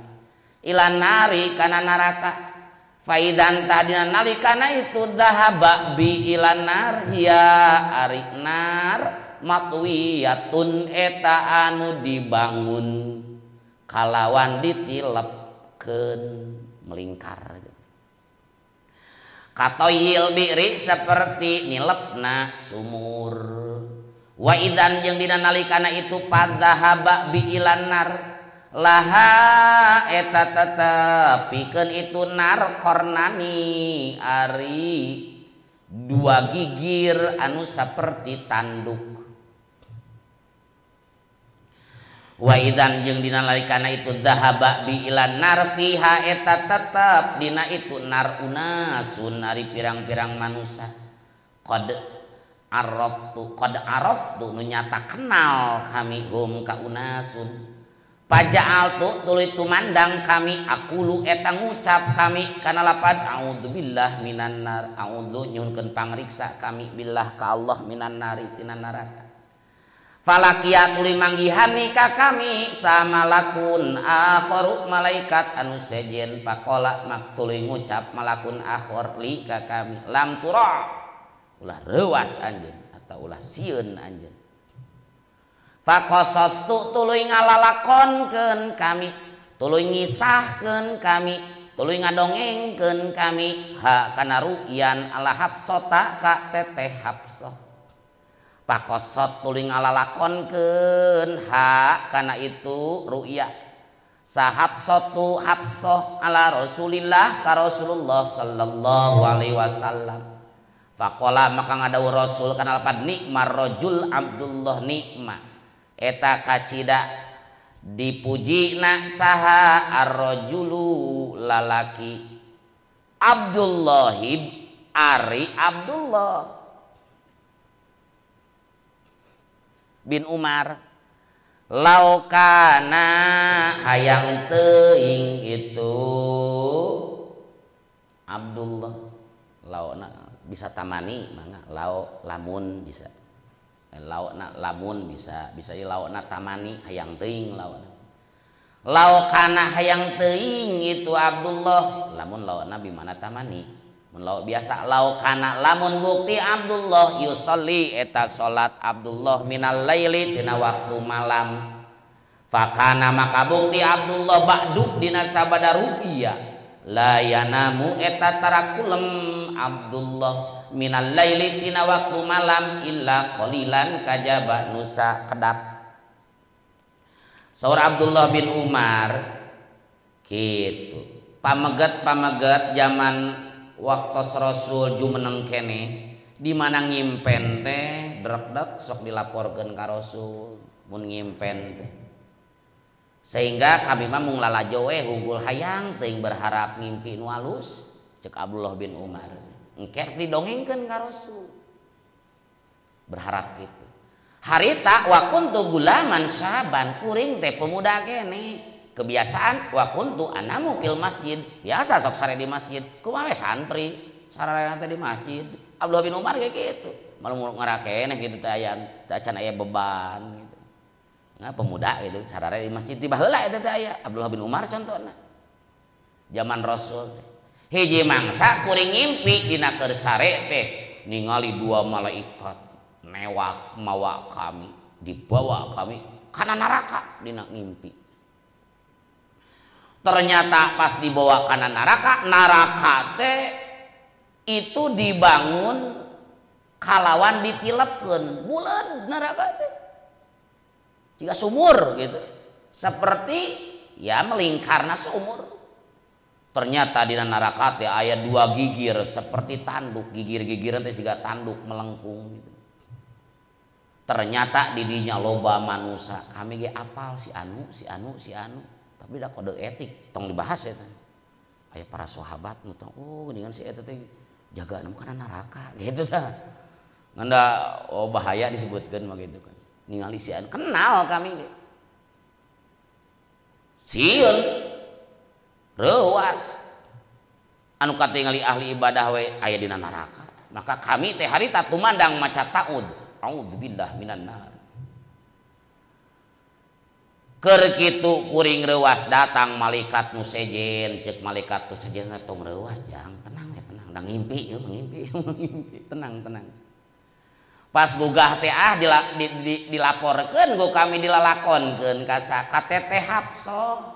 Ilan nari kana neraka. Faidan tadina nalikana itu dhahaba bi ilanar hiya ari nar matwiyatun eta anu dibangun kalawan ditilepkeun melingkar katoyil bi'ri seperti nilepna sumur wa idan jeung dina nalikana itu padhahaba bi ilanar laha eta tetepikeun itu nar kornani ari dua gigir anu saperti tanduk wa idan jeung dina nalikana itu dhahaba bi ilan nar fiha eta tetep dina itu nar unasun ari pirang-pirang manusia qad araftu nu nyata kenal kami hum ka unasun Paja'al tu tuluy tumandang kami akulu eta ngucap kami kana lapad a'udzubillah minan nar a'udzu nyunkeun pangriksa kami billah ka Allah minan nari tina neraka falakia tuluy manggihani ka kami samalakun akharu malaikat anu sejen pakola mak tuluy ngucap malakun akhor li ka kami lam tura ulah reuas anjeun atau ulah sieun anjeun Fakosostu tuluy ngalalakonkeun kami, tuluy ngisahkeun kami, tuluy ngadongengkeun kami ha kana ru'yan ala Hafsata ka teteh Hafsah. Fakosot tuluy ngalalakonkeun ha kana itu ru'ya. Sa Hafsatu Hafsah ala Rasulillah ka Rasulullah sallallahu alaihi wasallam. Faqala maka ngadawuh Rasul kana lapad nikmar rajul Abdullah nikma. Eta kacida dipujina saha ar-rajulu lalaki Abdullah ari Abdullah bin Umar laukana hayang teuing itu Abdullah bisa tamani mangga lamun bisa laukna lamun bisa di laukna tamani hayang teuing laukna laukana hayang teuing itu Abdullah lamun laukna bimana tamani mun lauk biasa laukana lamun bukti Abdullah yusolli eta salat Abdullah minal laili tina waktu malam fakana maka bukti Abdullah ba'du dina sabada ru'ya la yanamu eta tarakulem Abdullah minal laili tina waktu malam illa qalilan kajaba nusa kedap saur Abdullah bin Umar gitu pameget zaman waktu Rasul jumeneng kene di mana ngimpen teh drek sok dilaporkeun ka Rasul mun ngimpen teh sehingga kami mah mung lalajo we hungkul hayang teuing berharap ngimpi nu alus cek Abdullah bin Umar engker didongengkeun ka Rasul berharap gitu harita wa kuntu gulaman saban kuring teh pemuda kene kebiasaan wa kuntu anamu fil masjid biasa sok sare di masjid kumaha santri sararena teh di masjid Abdullah bin Umar kayak gitu malu ngarakeneh gitu teh aya acan aya beban gitu nah pemuda gitu sarare di masjid tiba heula eta teh aya Abdullah bin Umar contohna zaman Rasul teh hiji mangsa kuring ngimpi dina keur sare teh ningali dua malaikat newak mawa kami dibawa kami kana neraka dina ngimpi ternyata pas dibawa kana neraka teh itu dibangun kalawan ditilepkeun buleud neraka teh jika sumur gitu seperti ya melingkarna sumur ternyata di neraka teh aya dua gigir seperti tanduk gigir-gigiran teh juga tanduk melengkung gitu ternyata di dinya loba manusia kami ge apal si anu tapi da kode etik tong dibahas eta aya para sahabat nu tong dengan si eta teh jaga nu kana neraka gitu tah nganda bahaya disebutkeun mah gitu kan ningali si anu kenal kami sieun reuas anu katingali ahli ibadah we aya dina neraka maka kami teh harita tumandang maca ta'ud a'udzubillah minan nar keur kitu kuring reuas datang malaikat nu sejen ceuk malaikat tu sejen tong reuas jang tenang ya tenang da ngimpi tenang pas gugah teh dilaporkeun ku kami dilalakonkeun ka teteh Hafsah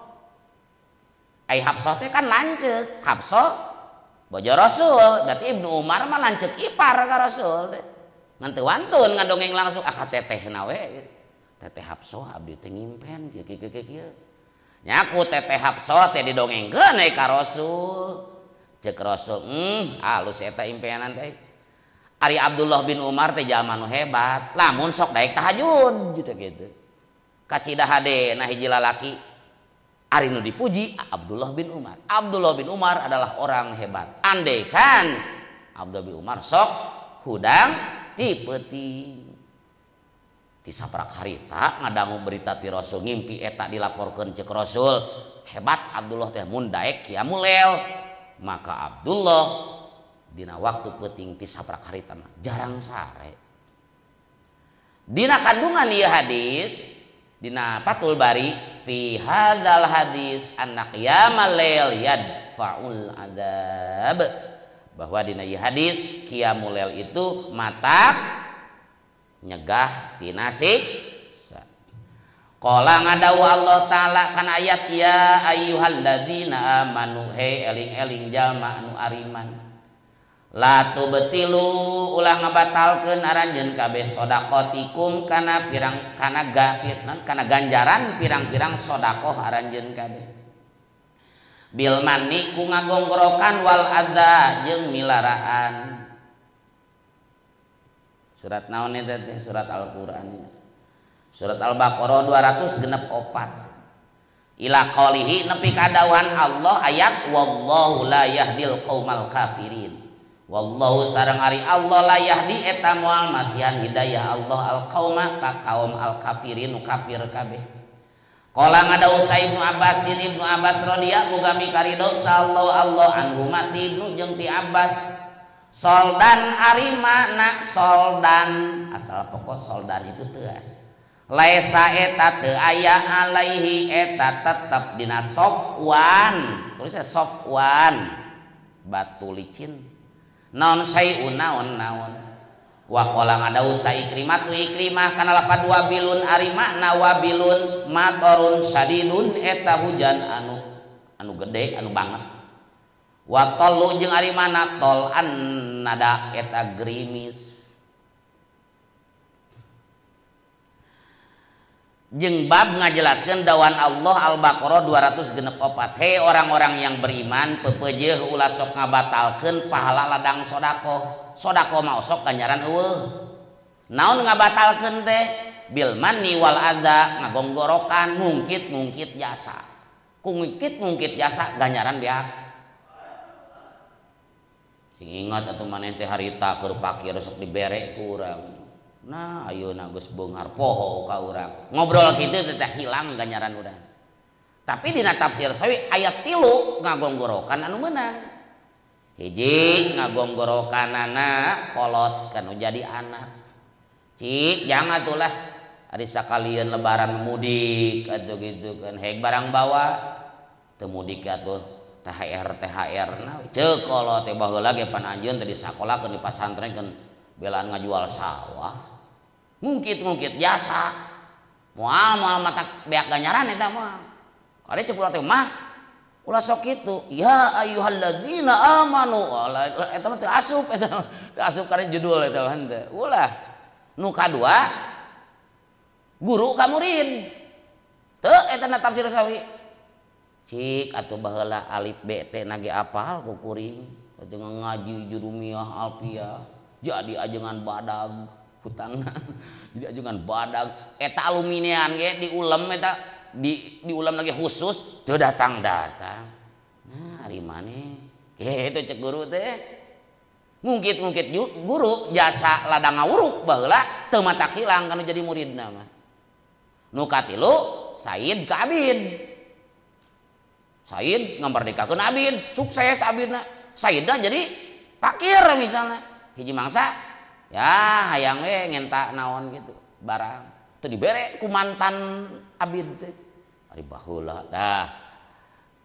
ai Hafsah teh kan lanceuk Hafsah bojo Rasul berarti Ibnu Umar mah lanceuk ipar ka Rasul teh ngan teu wantun ngadongeng langsung ka tetehna we teteh Hafsah abdi teh ngimpen kieu nya ku teteh Hafsah teh didongengkeun ka Rasul ceuk Rasul alus eta impeanan teh Ari Abdullah bin Umar teh jalma nu hebat lamun sok daek tahajud gitu kacida hade nah hiji lalaki ari nu dipuji Abdullah bin Umar adalah orang hebat andaikan Abdullah bin Umar sok hudang ti peuting ti saprak harita ngadangu berita ti Rasul ngimpi eta dilaporkeun ceuk Rasul hebat Abdullah teh mun daek qiyamul lail maka Abdullah dina waktu peuting ti saprak harita mah jarang sare dina kandungan ieu hadis dina Fathul Bari fi hadzal hadis anna qiyamal lail yadfa'ul adzab bahwa dina ieu hadis qiyamul lail itu mata nyegah tina siksa qala ngadawu Allah taala kana ayat ya ayyuhalladzina amanu he eling-eling jalma anu ariman la tubtilu ulah ngabatalkeun aranjeun kabeh sedaqatikum kana ganjaran pirang-pirang sedekah aranjeun kabeh bil manni ku ngagonggorokan wal adza jeung milaraan surat naon eta teh surat Al-Qur'an surat Al-Baqarah 264 ila qalihi nepi ka dawuhan Allah ayat wallahu la yahdil qaumal kafirin wallahu sareng ari Allah la yahdi eta moal masihan hidayah Allah al qauma ka kaum al kafirin nu kafir kabeh qala ngadawu Ibnu Abbas radhiyallahu muga mikaridho sallallahu Allah anhu mati ibnu jeung ti Abbas Soldan ari makna soldan asal pokok soldan itu teas laisa eta teu aya alaihi eta tetep dina sofwan tulisnya sofwan batu licin naon sayun naon wa qala ngadawu sa Ikrimah tu Ikrimah kana lapad wabilun ari makna wabilun matorun syadidun eta hujan anu gede anu banget wa tollu jeung ari mana tol annada eta gerimis jeung bab ngajelaskeun dawan Allah Al-Baqarah 264 he orang-orang yang beriman pepeujeuh ulah sok ngabatalkeun pahala ladang sodako mah sok ganjaran eueuh naon ngabatalkeun teh bil manni wal adza ngagonggorokan ngungkit jasa ngungkit jasa ganjaran beak ingat atau maneh teh harita keur pakir sok dibere ku urang nah ayeuna geus beunghar poho ka urang ngobrol kitu teh hilang ganjaran urang tapi dina tafsir sawi ayat 3 ngagonggorokan anu meunang hiji ngagonggorokanana kolot kanu jadi anak cik jangan atulah ari sakalian lebaran mudik atuh gitu kan heg barang bawa teu mudik atuh THR nah ceuk kolot teh baheula ge pan anjeun teh disakolahkeun di pasantren keun belaan ngajual sawah ngungkit jasa moal mata beak ganjaran eta mah kade ceuk urang teh mah ulah sok kitu ya ayyuhalladzina amanu eta mah teu asup kade judul eta mah teh ulah nu kadua guru ka murid teu eta na tafsir sawi cik atuh baheula alif b teh nage apal ku kuring atuh ngaji jurumiyah alfiyah jadi ajengan badag hutangna jadi ajengan badag eta aluminian ge diulem eta diulam lagi khusus teu datang nah ari maneh kitu cek guru teh ngungkit guru jasa ladang ngawuruk baheula teu matak hilang kana jadi muridna mah nu katilu Said ka Abid Said ngamardekakeun Abid sukses Abidna Saidna jadi pakir misalnya hiji mangsa ya hayang we ngenta naon gitu barang teu dibere ku mantan Abid teh ari baheula dah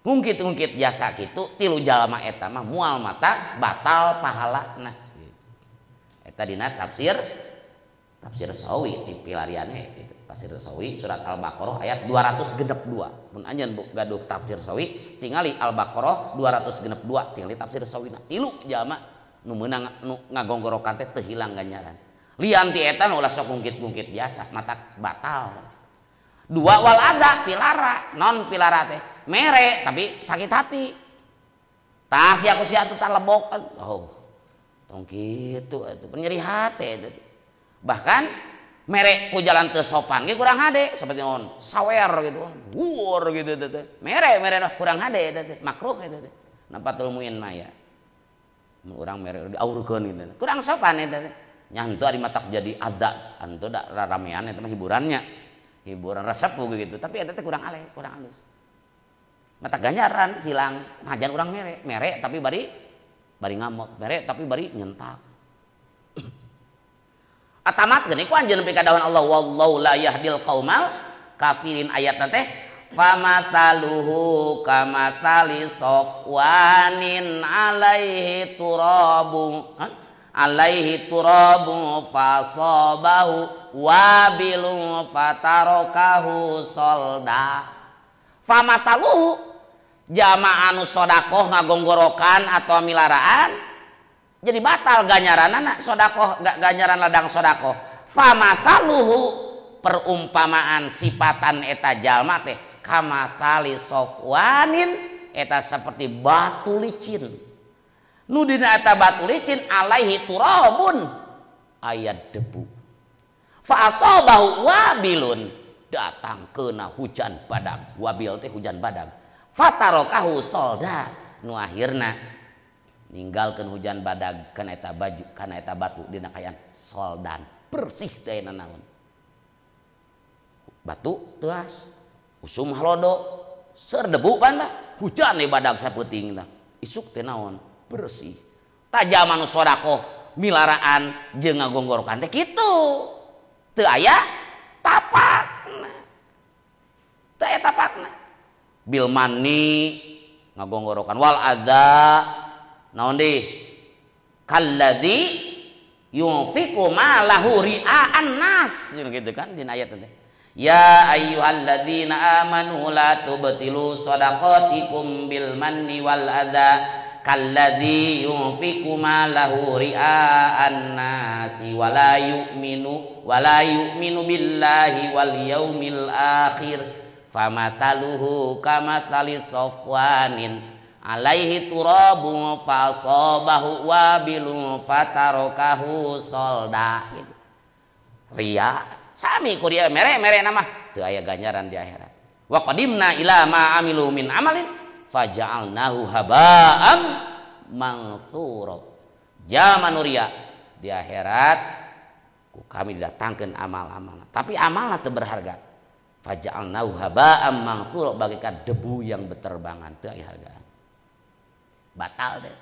ngungkit jasa kitu tilu jalma eta mah moal mata batal pahalana eta dina tafsir Sawi ti pilariane gitu tafsir Sawi surat Al-Baqarah ayat 262 mun anjeun gaduh tafsir Sawi tingali Al-Baqarah 262 tingali tafsir Sawina tilu jalma nu meunang nu ngagonggorokan teh teu hilang ganjaran lian ti eta ulah sok ngungkit biasa mata batal dua wal ada pilara non pilara teh mere tapi sakit hati tah sia ku sia teh lebok oh tong kitu atuh nyeri hate eta bahkan mere ku jalan teu sopan ge kurang hade seperti naon sawer gitu wuur gitu teh mere kurang hade eta teh makruh eta teh napatul muin maya urang mere diaurkeun gitu kurang sopan eta teh nyantu ari matak jadi adab antu da ramean eta mah hiburan resep gitu tapi eta teh kurang halus matak ganjaran hilang najan urang mere tapi bari ngamuk mere tapi bari nyentak atamat geuning ku anjeun nepi ka dawan Allah wallahu la yahdil qaumal kafirin ayatna teh famathaluhu kamathali safwanin alaihi turabu fasabahu wabilun fatarakahu solda famathaluhu jama anu sodakoh ngagonggorokan atau milaraan jadi batal ganjaranana sodakoh ganjaran ladang sodakoh famathaluhu perumpamaan sifatan eta jalma teh kamathali safwanin eta seperti batu licin nu dina eta batu licin alaihi turabun aya debu fa asabahu wabilun datang kena hujan badag wabil teh hujan badag fatarakahu solda nu akhirna ninggalkeun hujan badag kana eta batu dina kayan soldan bersih teh naon batu teuas usum halodo seur debu pan tah hujan di badag sapeuting tah isuk teh naon bersih Tajaman sodakoh milaraan jeung ngagonggorokan teh kitu. Teu aya tapakna. Teu aya tapakna. Bil manni ngagonggorokan wal adza naon deui? Kalladzi yunfiqu malahu ria'an nas. Gitu kan dina ayat teh. Ya ayyuhalladzina amanu la tubtilu shadaqatikum bil manni wal adza kalladzi yunfiqu malahu ria'an nasi wala yu'minu billahi wal yaumil akhir famathaluhu kamathali safwanin alaihi turabun fasabahu wabilun fatarakahu solda. Ria sami kuria mere-mere nama teu aya ganjaran di akhirat. Wa qadimna ila ma amilu min amalin faja'alnahu haba'am manthura. Zaman ria di akhirat ku kami didatangkeun amal-amal tapi amalna teu berharga. Faja'alnahu haba'am manthura bagaikan debu yang beterbangan teu aya hargaan. Batal deh.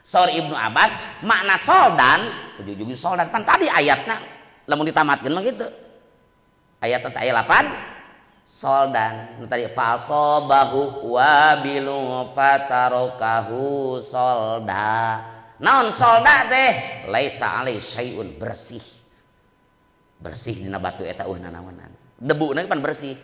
Saur Ibnu Abbas makna soldan ujug-ujug soldan pan tadi ayatna lamun ditamatkeun mah kitu. Ayat ayat 8 soldan tadi fasobahu wabilu fatarakahu solda. Naon solda teh? Laisa alai syai'un bersih. Bersih dina batu eta eueuhna naonan. Debuna pan bersih.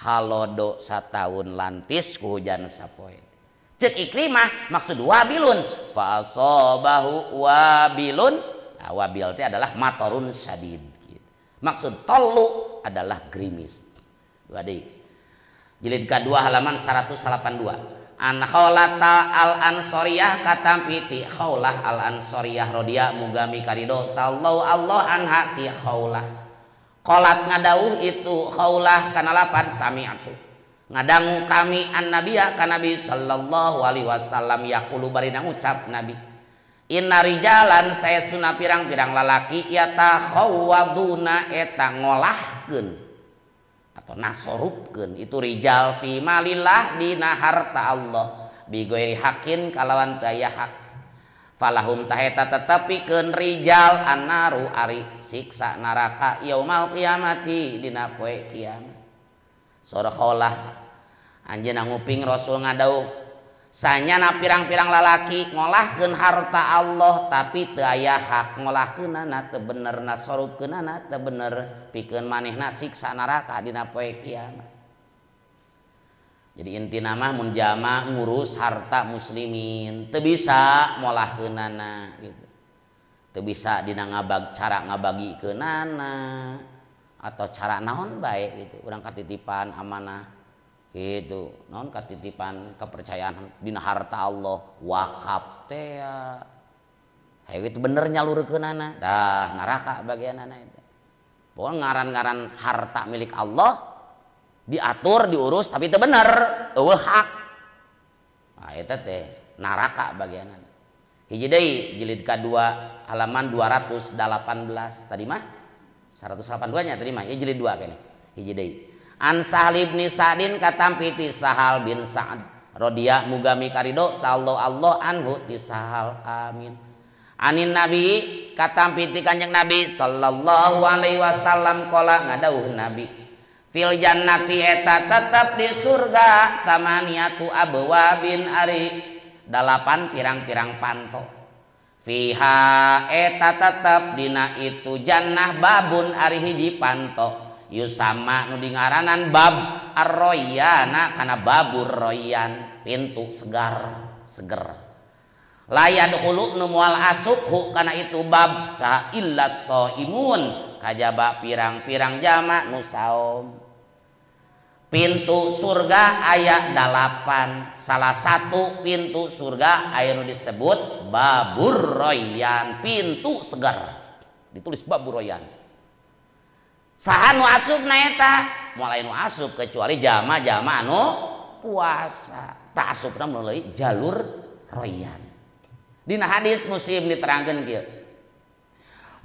Halodo sataun lantis ku hujan sapoe. Cek Ikrimah maksud wabilun fasobahu wabilun. Nah, wabil teh adalah matorun syadid. Maksud tolu adalah gerimis. Wadi. Jilid kedua halaman 182. An Khaulata al Ansariyah katampiti Khaulah al Ansariyah radhiyallahu mugami karido sallallahu Allah anha ti Khaulah. Qalat ngadauh itu Khaulah kana lapan sami'atu. Ngadangu kami an nabiya ka nabi sallallahu alaihi wasallam yaqulu barina ngucap nabi. Inna rijalan saesuna pirang-pirang lalaki yata khawaduna eta ngolahkeun atau nasorupkeun itu rijal fi malillah dina harta Allah bi ghairi haqqin kalawan teu aya hak falahum taheta tetepikeun rijal annaru ari siksa neraka yaumal qiyamati dina poe kiamat. Saur Khaulah anjeunna nguping Rasul ngadauh sanyana pirang-pirang lalaki ngolahkeun harta Allah tapi teu aya hak ngolahkeunana teu bener nasorupkeunana teu bener pikeun manehna siksa neraka dina poe kiamat. Jadi intina mah mun jama ngurus harta muslimin teu bisa ngolahkeunana gitu. Teu bisa dina cara ngabagikeunana atau cara naon bae gitu. Urang katitipan amanah gitu non katitipan kepercayaan dina harta Allah wakaf teh ya hayu itu bener nyalurkeunana dah neraka bagianana itu. Pokoknya ngaran-ngaran harta milik Allah diatur diurus tapi itu bener eueuh hak. Nah eta teh neraka bagianana. Hiji deui jilid kedua halaman 218 tadi mah 182 nya tadi mah ya jilid 2 kene. Hiji deui An Sahal bin Sa'din katampiti Sahal bin Sa'd radhiya mugami karido sallallahu Allah anhu ti Sahal amin. Anin Nabi katampiti Kanjeng Nabi sallallahu alaihi wasallam qala ngadauh Nabi fil jannati eta tetep di surga tamaniatu abwabin ari 8 pirang-pirang panto fiha eta tetep dina itu jannah babun ari hiji panto yusama nu dingaranan bab ar-royyana kana babur royan pintu segar seger layad khulu nu moal asubhu kana itu bab sa illa shaimun kajaba pirang-pirang jama nu saum. Pintu surga aya 8 salah satu pintu surga aya nu disebut babur royan pintu segar ditulis babur royan. Saha nu asupna eta mulai nu asup kecuali jama-jama anu puasa tak asupna melalui jalur royan. Dina hadis Muslim diterangkeun kieu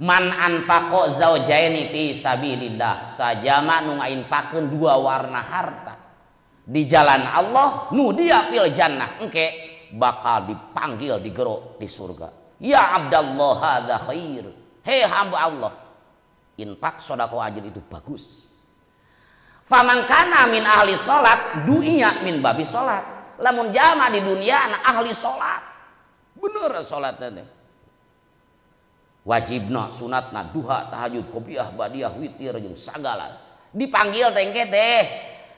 man anfaqo zaujaini fi sabilillah sajama nu ngainpakeun 2 warna harta di jalan Allah nu dia fil jannah engke bakal dipanggil digero di surga Ya Abdallah hadza khair. Hei hamba Allah, infak sedekah ajil itu bagus. Faman kana min ahli salat du'iya min babi salat. Lamun jama di dunia na ahli salat. Bener salat teh. Wajibna sunatna duha tahajud qobliyah badiah witir jeung sagala. Dipanggil teh engke teh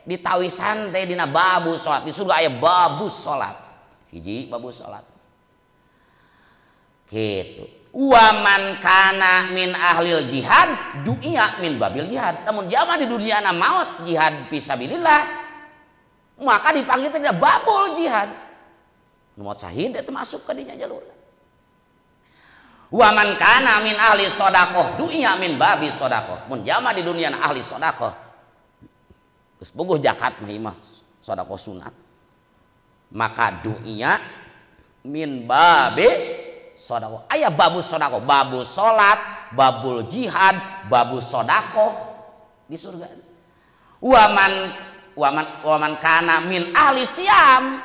ditawisan teh dina babu salat. Di surga aya babu salat. Hiji babu salat. Gitu. Waman kana min ahlil jihad du'iya min babil jihad. Namun jama di dunia na maut jihad fisabilillah maka dipanggil teh babul jihad. Nu maut syahid itu masuk ke dinya jalur. Waman kana min ahli sedekah du'iya min babi sedekah. Mun jama di dunia na ahli sedekah geus bogoh zakat mah sedekah sunat. Maka du'iya min babi sodako. Ayah babu sodako, babu solat, babul jihad, babu sodako di surga. Waman kana min ahli siam,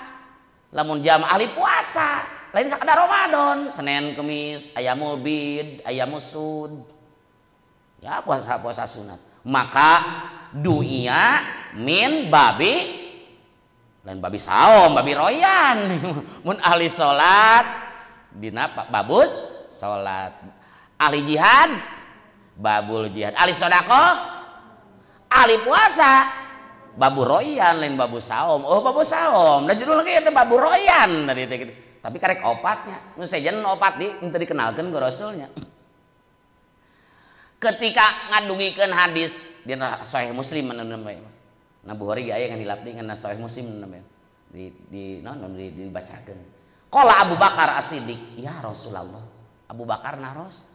lamun jam ahli puasa, lain sakadar Ramadan, Senin Kemis, ayamul bid, ayamul sud, ya puasa sunat. Maka du'iya min babi, lain babi saum, babi royan, mun ahli solat. Dina babus salat, ahli jihad babul jihad, ahli sedekah ahli puasa babu royan lain babu saum. Oh babu saum da judul lagi itu babu royan tadi gitu. Tapi karek opatnya nu sejen opat di teu dikenalkeun ku rasulnya. Ketika ngadugikeun hadis dina sahih Muslim na Bukhari aya ngan dilapdikeun na sahih Muslim dibacakeun. Qala Abu Bakar As-Siddiq, ya Rasulullah. Abu Bakar naros.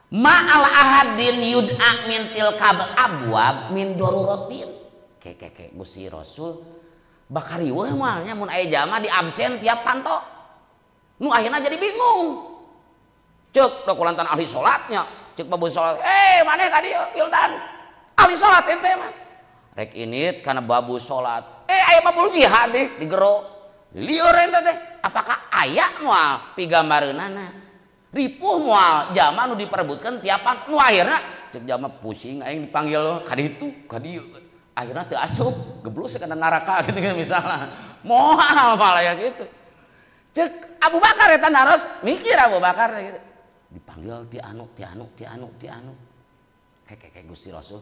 Ma'al ahadin yud'a min tilkab abwab min daruratin. Keke Gusti Rasul bakari weuh moalnya mun aya jama di absen tiap panto. Nu akhirna jadi bingung. Ceuk da kulantan ahli salatnya, ceuk babu salat. Maneh ka dieu Wildan? Ahli salat ente mah. Rek init kana babu salat. Aya babul jihad di gero. Liur ente teh, apakah aya moal pigambareunana? Ripuh moal jama nu diperebutkeun tiap nu akhirna ceuk jama pusing aing dipanggil ka ditu ka dieu. Akhirna teu asup, geblus kana neraka gitu misalnya. Moal malah gitu. Ceuk Abu Bakar eta naros, mikir Abu Bakar gitu. Dipanggil ti anu. Kayak Gusti Rasul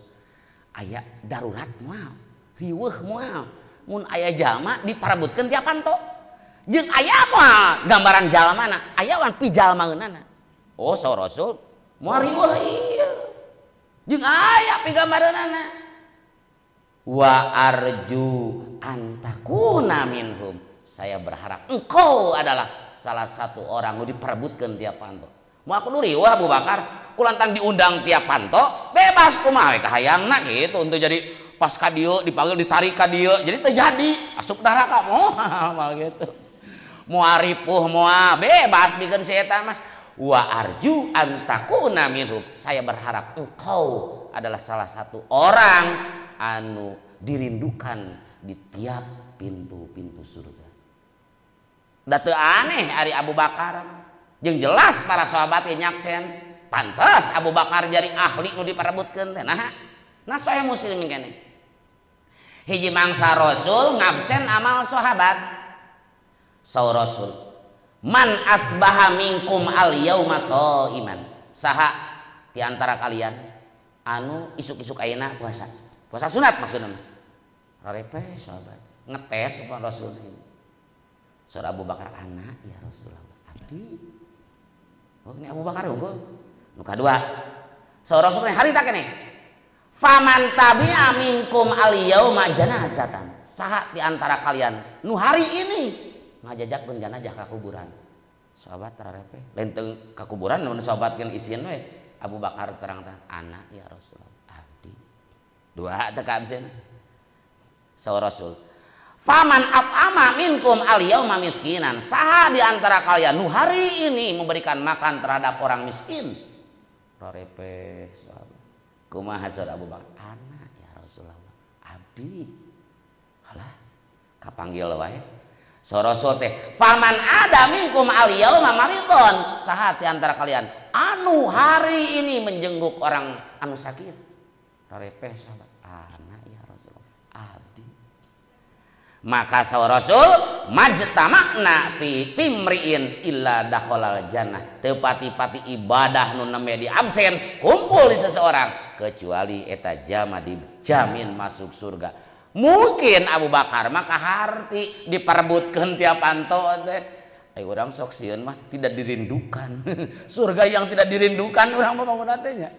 aya darurat moal, riweuh moal. Mun aya jalma diparebutkeun tiap panto. Jeung aya mah gambaran jalmana, aya wan pijalmaeunana. Oh, saur Rasul moal riweuh ieu. Jeung aya pigambareunana. Wa arju antakuna minhum. Saya berharap engkau adalah salah satu orang nu diperebutkeun tiap panto. Moal kudu riweuh Abu Bakar, kulantan diundang tiap panto, bebas kumaha we kahayangna gitu untuk jadi pas ka dieu dipanggil ditarik ka dieu jadi terjadi asup neraka moal gitu. Moal ripuh moal bebas bikin si eta mah. Wa arju antakuna minhum. Saya berharap engkau adalah salah satu orang anu dirindukan di tiap pintu-pintu surga. Da teu aneh ari Abu Bakar. Jeung jelas para sahabat ge nyaksen pantes Abu Bakar jadi ahli nu diparebutkeun teh. Nah sahih Muslim keneh. Hiji mangsa Rasul ngabsen amal sahabat. Saur Rasul, man asbaha minkum al yauma shaiman. Saha di antara kalian anu isuk-isuk ayeuna puasa. Puasa sunat maksudna. Rarepe sahabat. Ngetes kepada Rasul. Saur Abu Bakar anak ya Rasulullah. Abdi. Oh ini Abu Bakar unggul. Nu kadua. Saur Rasul harita keneh. Faman tabi'a minkum al-yauma janazatan. Saha di antara kalian nu hari ini ngajajakkeun jenazah ka kuburan. Sahabat tararepe, lain teu ka kuburan nu sahabatkeun isieun we. Abu Bakar terang-terang, anak ya Rasulullah, abdi. Dua teu ka absen. Saur Rasul. Faman at'ama minkum al-yauma miskinan. Saha di antara kalian nu hari ini memberikan makan terhadap orang miskin. Rarepe kumaha saur Abu Bakar, anak ya Rasulullah, abdi. Halah kapanggil wae Rasul teh faman ada minkum al-yauma maridon, saha di antara kalian anu hari ini menjenguk orang anu sakit. Rarepeh sahabat ana ya Rasul abdi. Maka saur Rasul majtama'na fi timriin illa dakhalal jannah, teu pati-pati ibadah nu neme di absen kumpul di seseorang kecuali eta jama dijamin masuk surga. Mungkin Abu Bakar mah kaharti diperebutkeun tiap panto teh. Ai urang sok sieun mah tidak dirindukan. Surga yang tidak dirindukan urang mah bangun teh nya.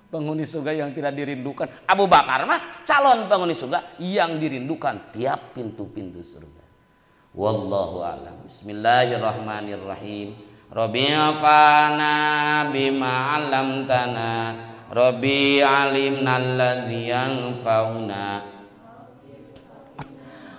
Penghuni surga yang tidak dirindukan. Abu Bakar mah calon penghuni surga yang dirindukan tiap pintu-pintu surga. Wallahu a'lam. Bismillahirrahmanirrahim. Rabbi afana bima 'allamtana. Rabbi 'alimna alladzi yanfa'una.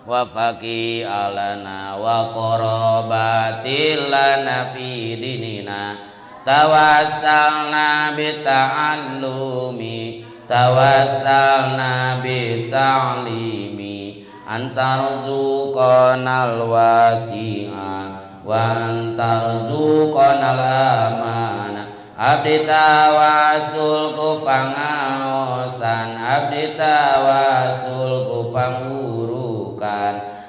Wa faqi alana wa qarabatil lana fi dinina tawassalna bi ta'allumi tawassalna bi ta'limi antarzuqanal wasi'a wa antarzuqanal amana abdi tawasul ku pangaosan abdi tawasul ku pangurukan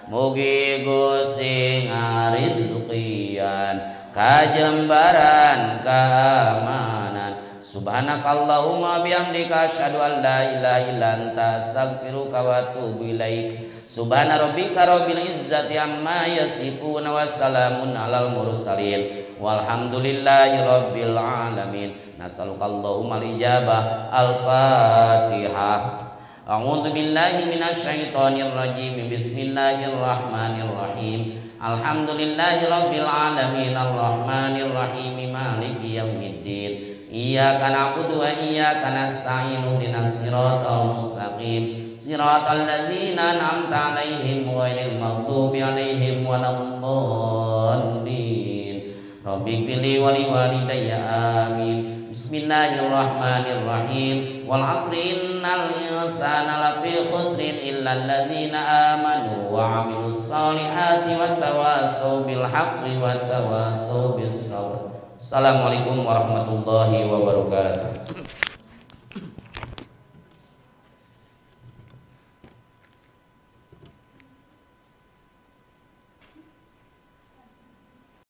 mugi Gusti ngarizqian kajembaran keamanan subhanakallahumma bihamdika asyhadu an la ilaha illa anta astaghfiruka wa atubu ilaik subhana rabbika rabbil izzati amma yasifun wa salamun alal mursalin walhamdulillahi rabbil alamin nasalukallahumma lijabah al-fatihah. A'udzu billahi minasyaitonir rajim. Bismillahirrahmanirrahim. Alhamdulillahi rabbil alamin arrahmanir rahim maliki yaumiddin. Iyyaka na'budu wa iyyaka nasta'in ihdinas siratal mustaqim. Siratal ladzina an'amta 'alaihim ghairil maghdubi 'alaihim waladdallin. Rabbi fili wa liwalidayya amin. Bismillahirrahmanirrahim. Wal 'asri innal insana lafi khusrin illa alladzina amanu wa 'amilus solihati wattawassaw bil haqqi wattawassaw bis sabr. Assalamualaikum warahmatullahi wabarakatuh.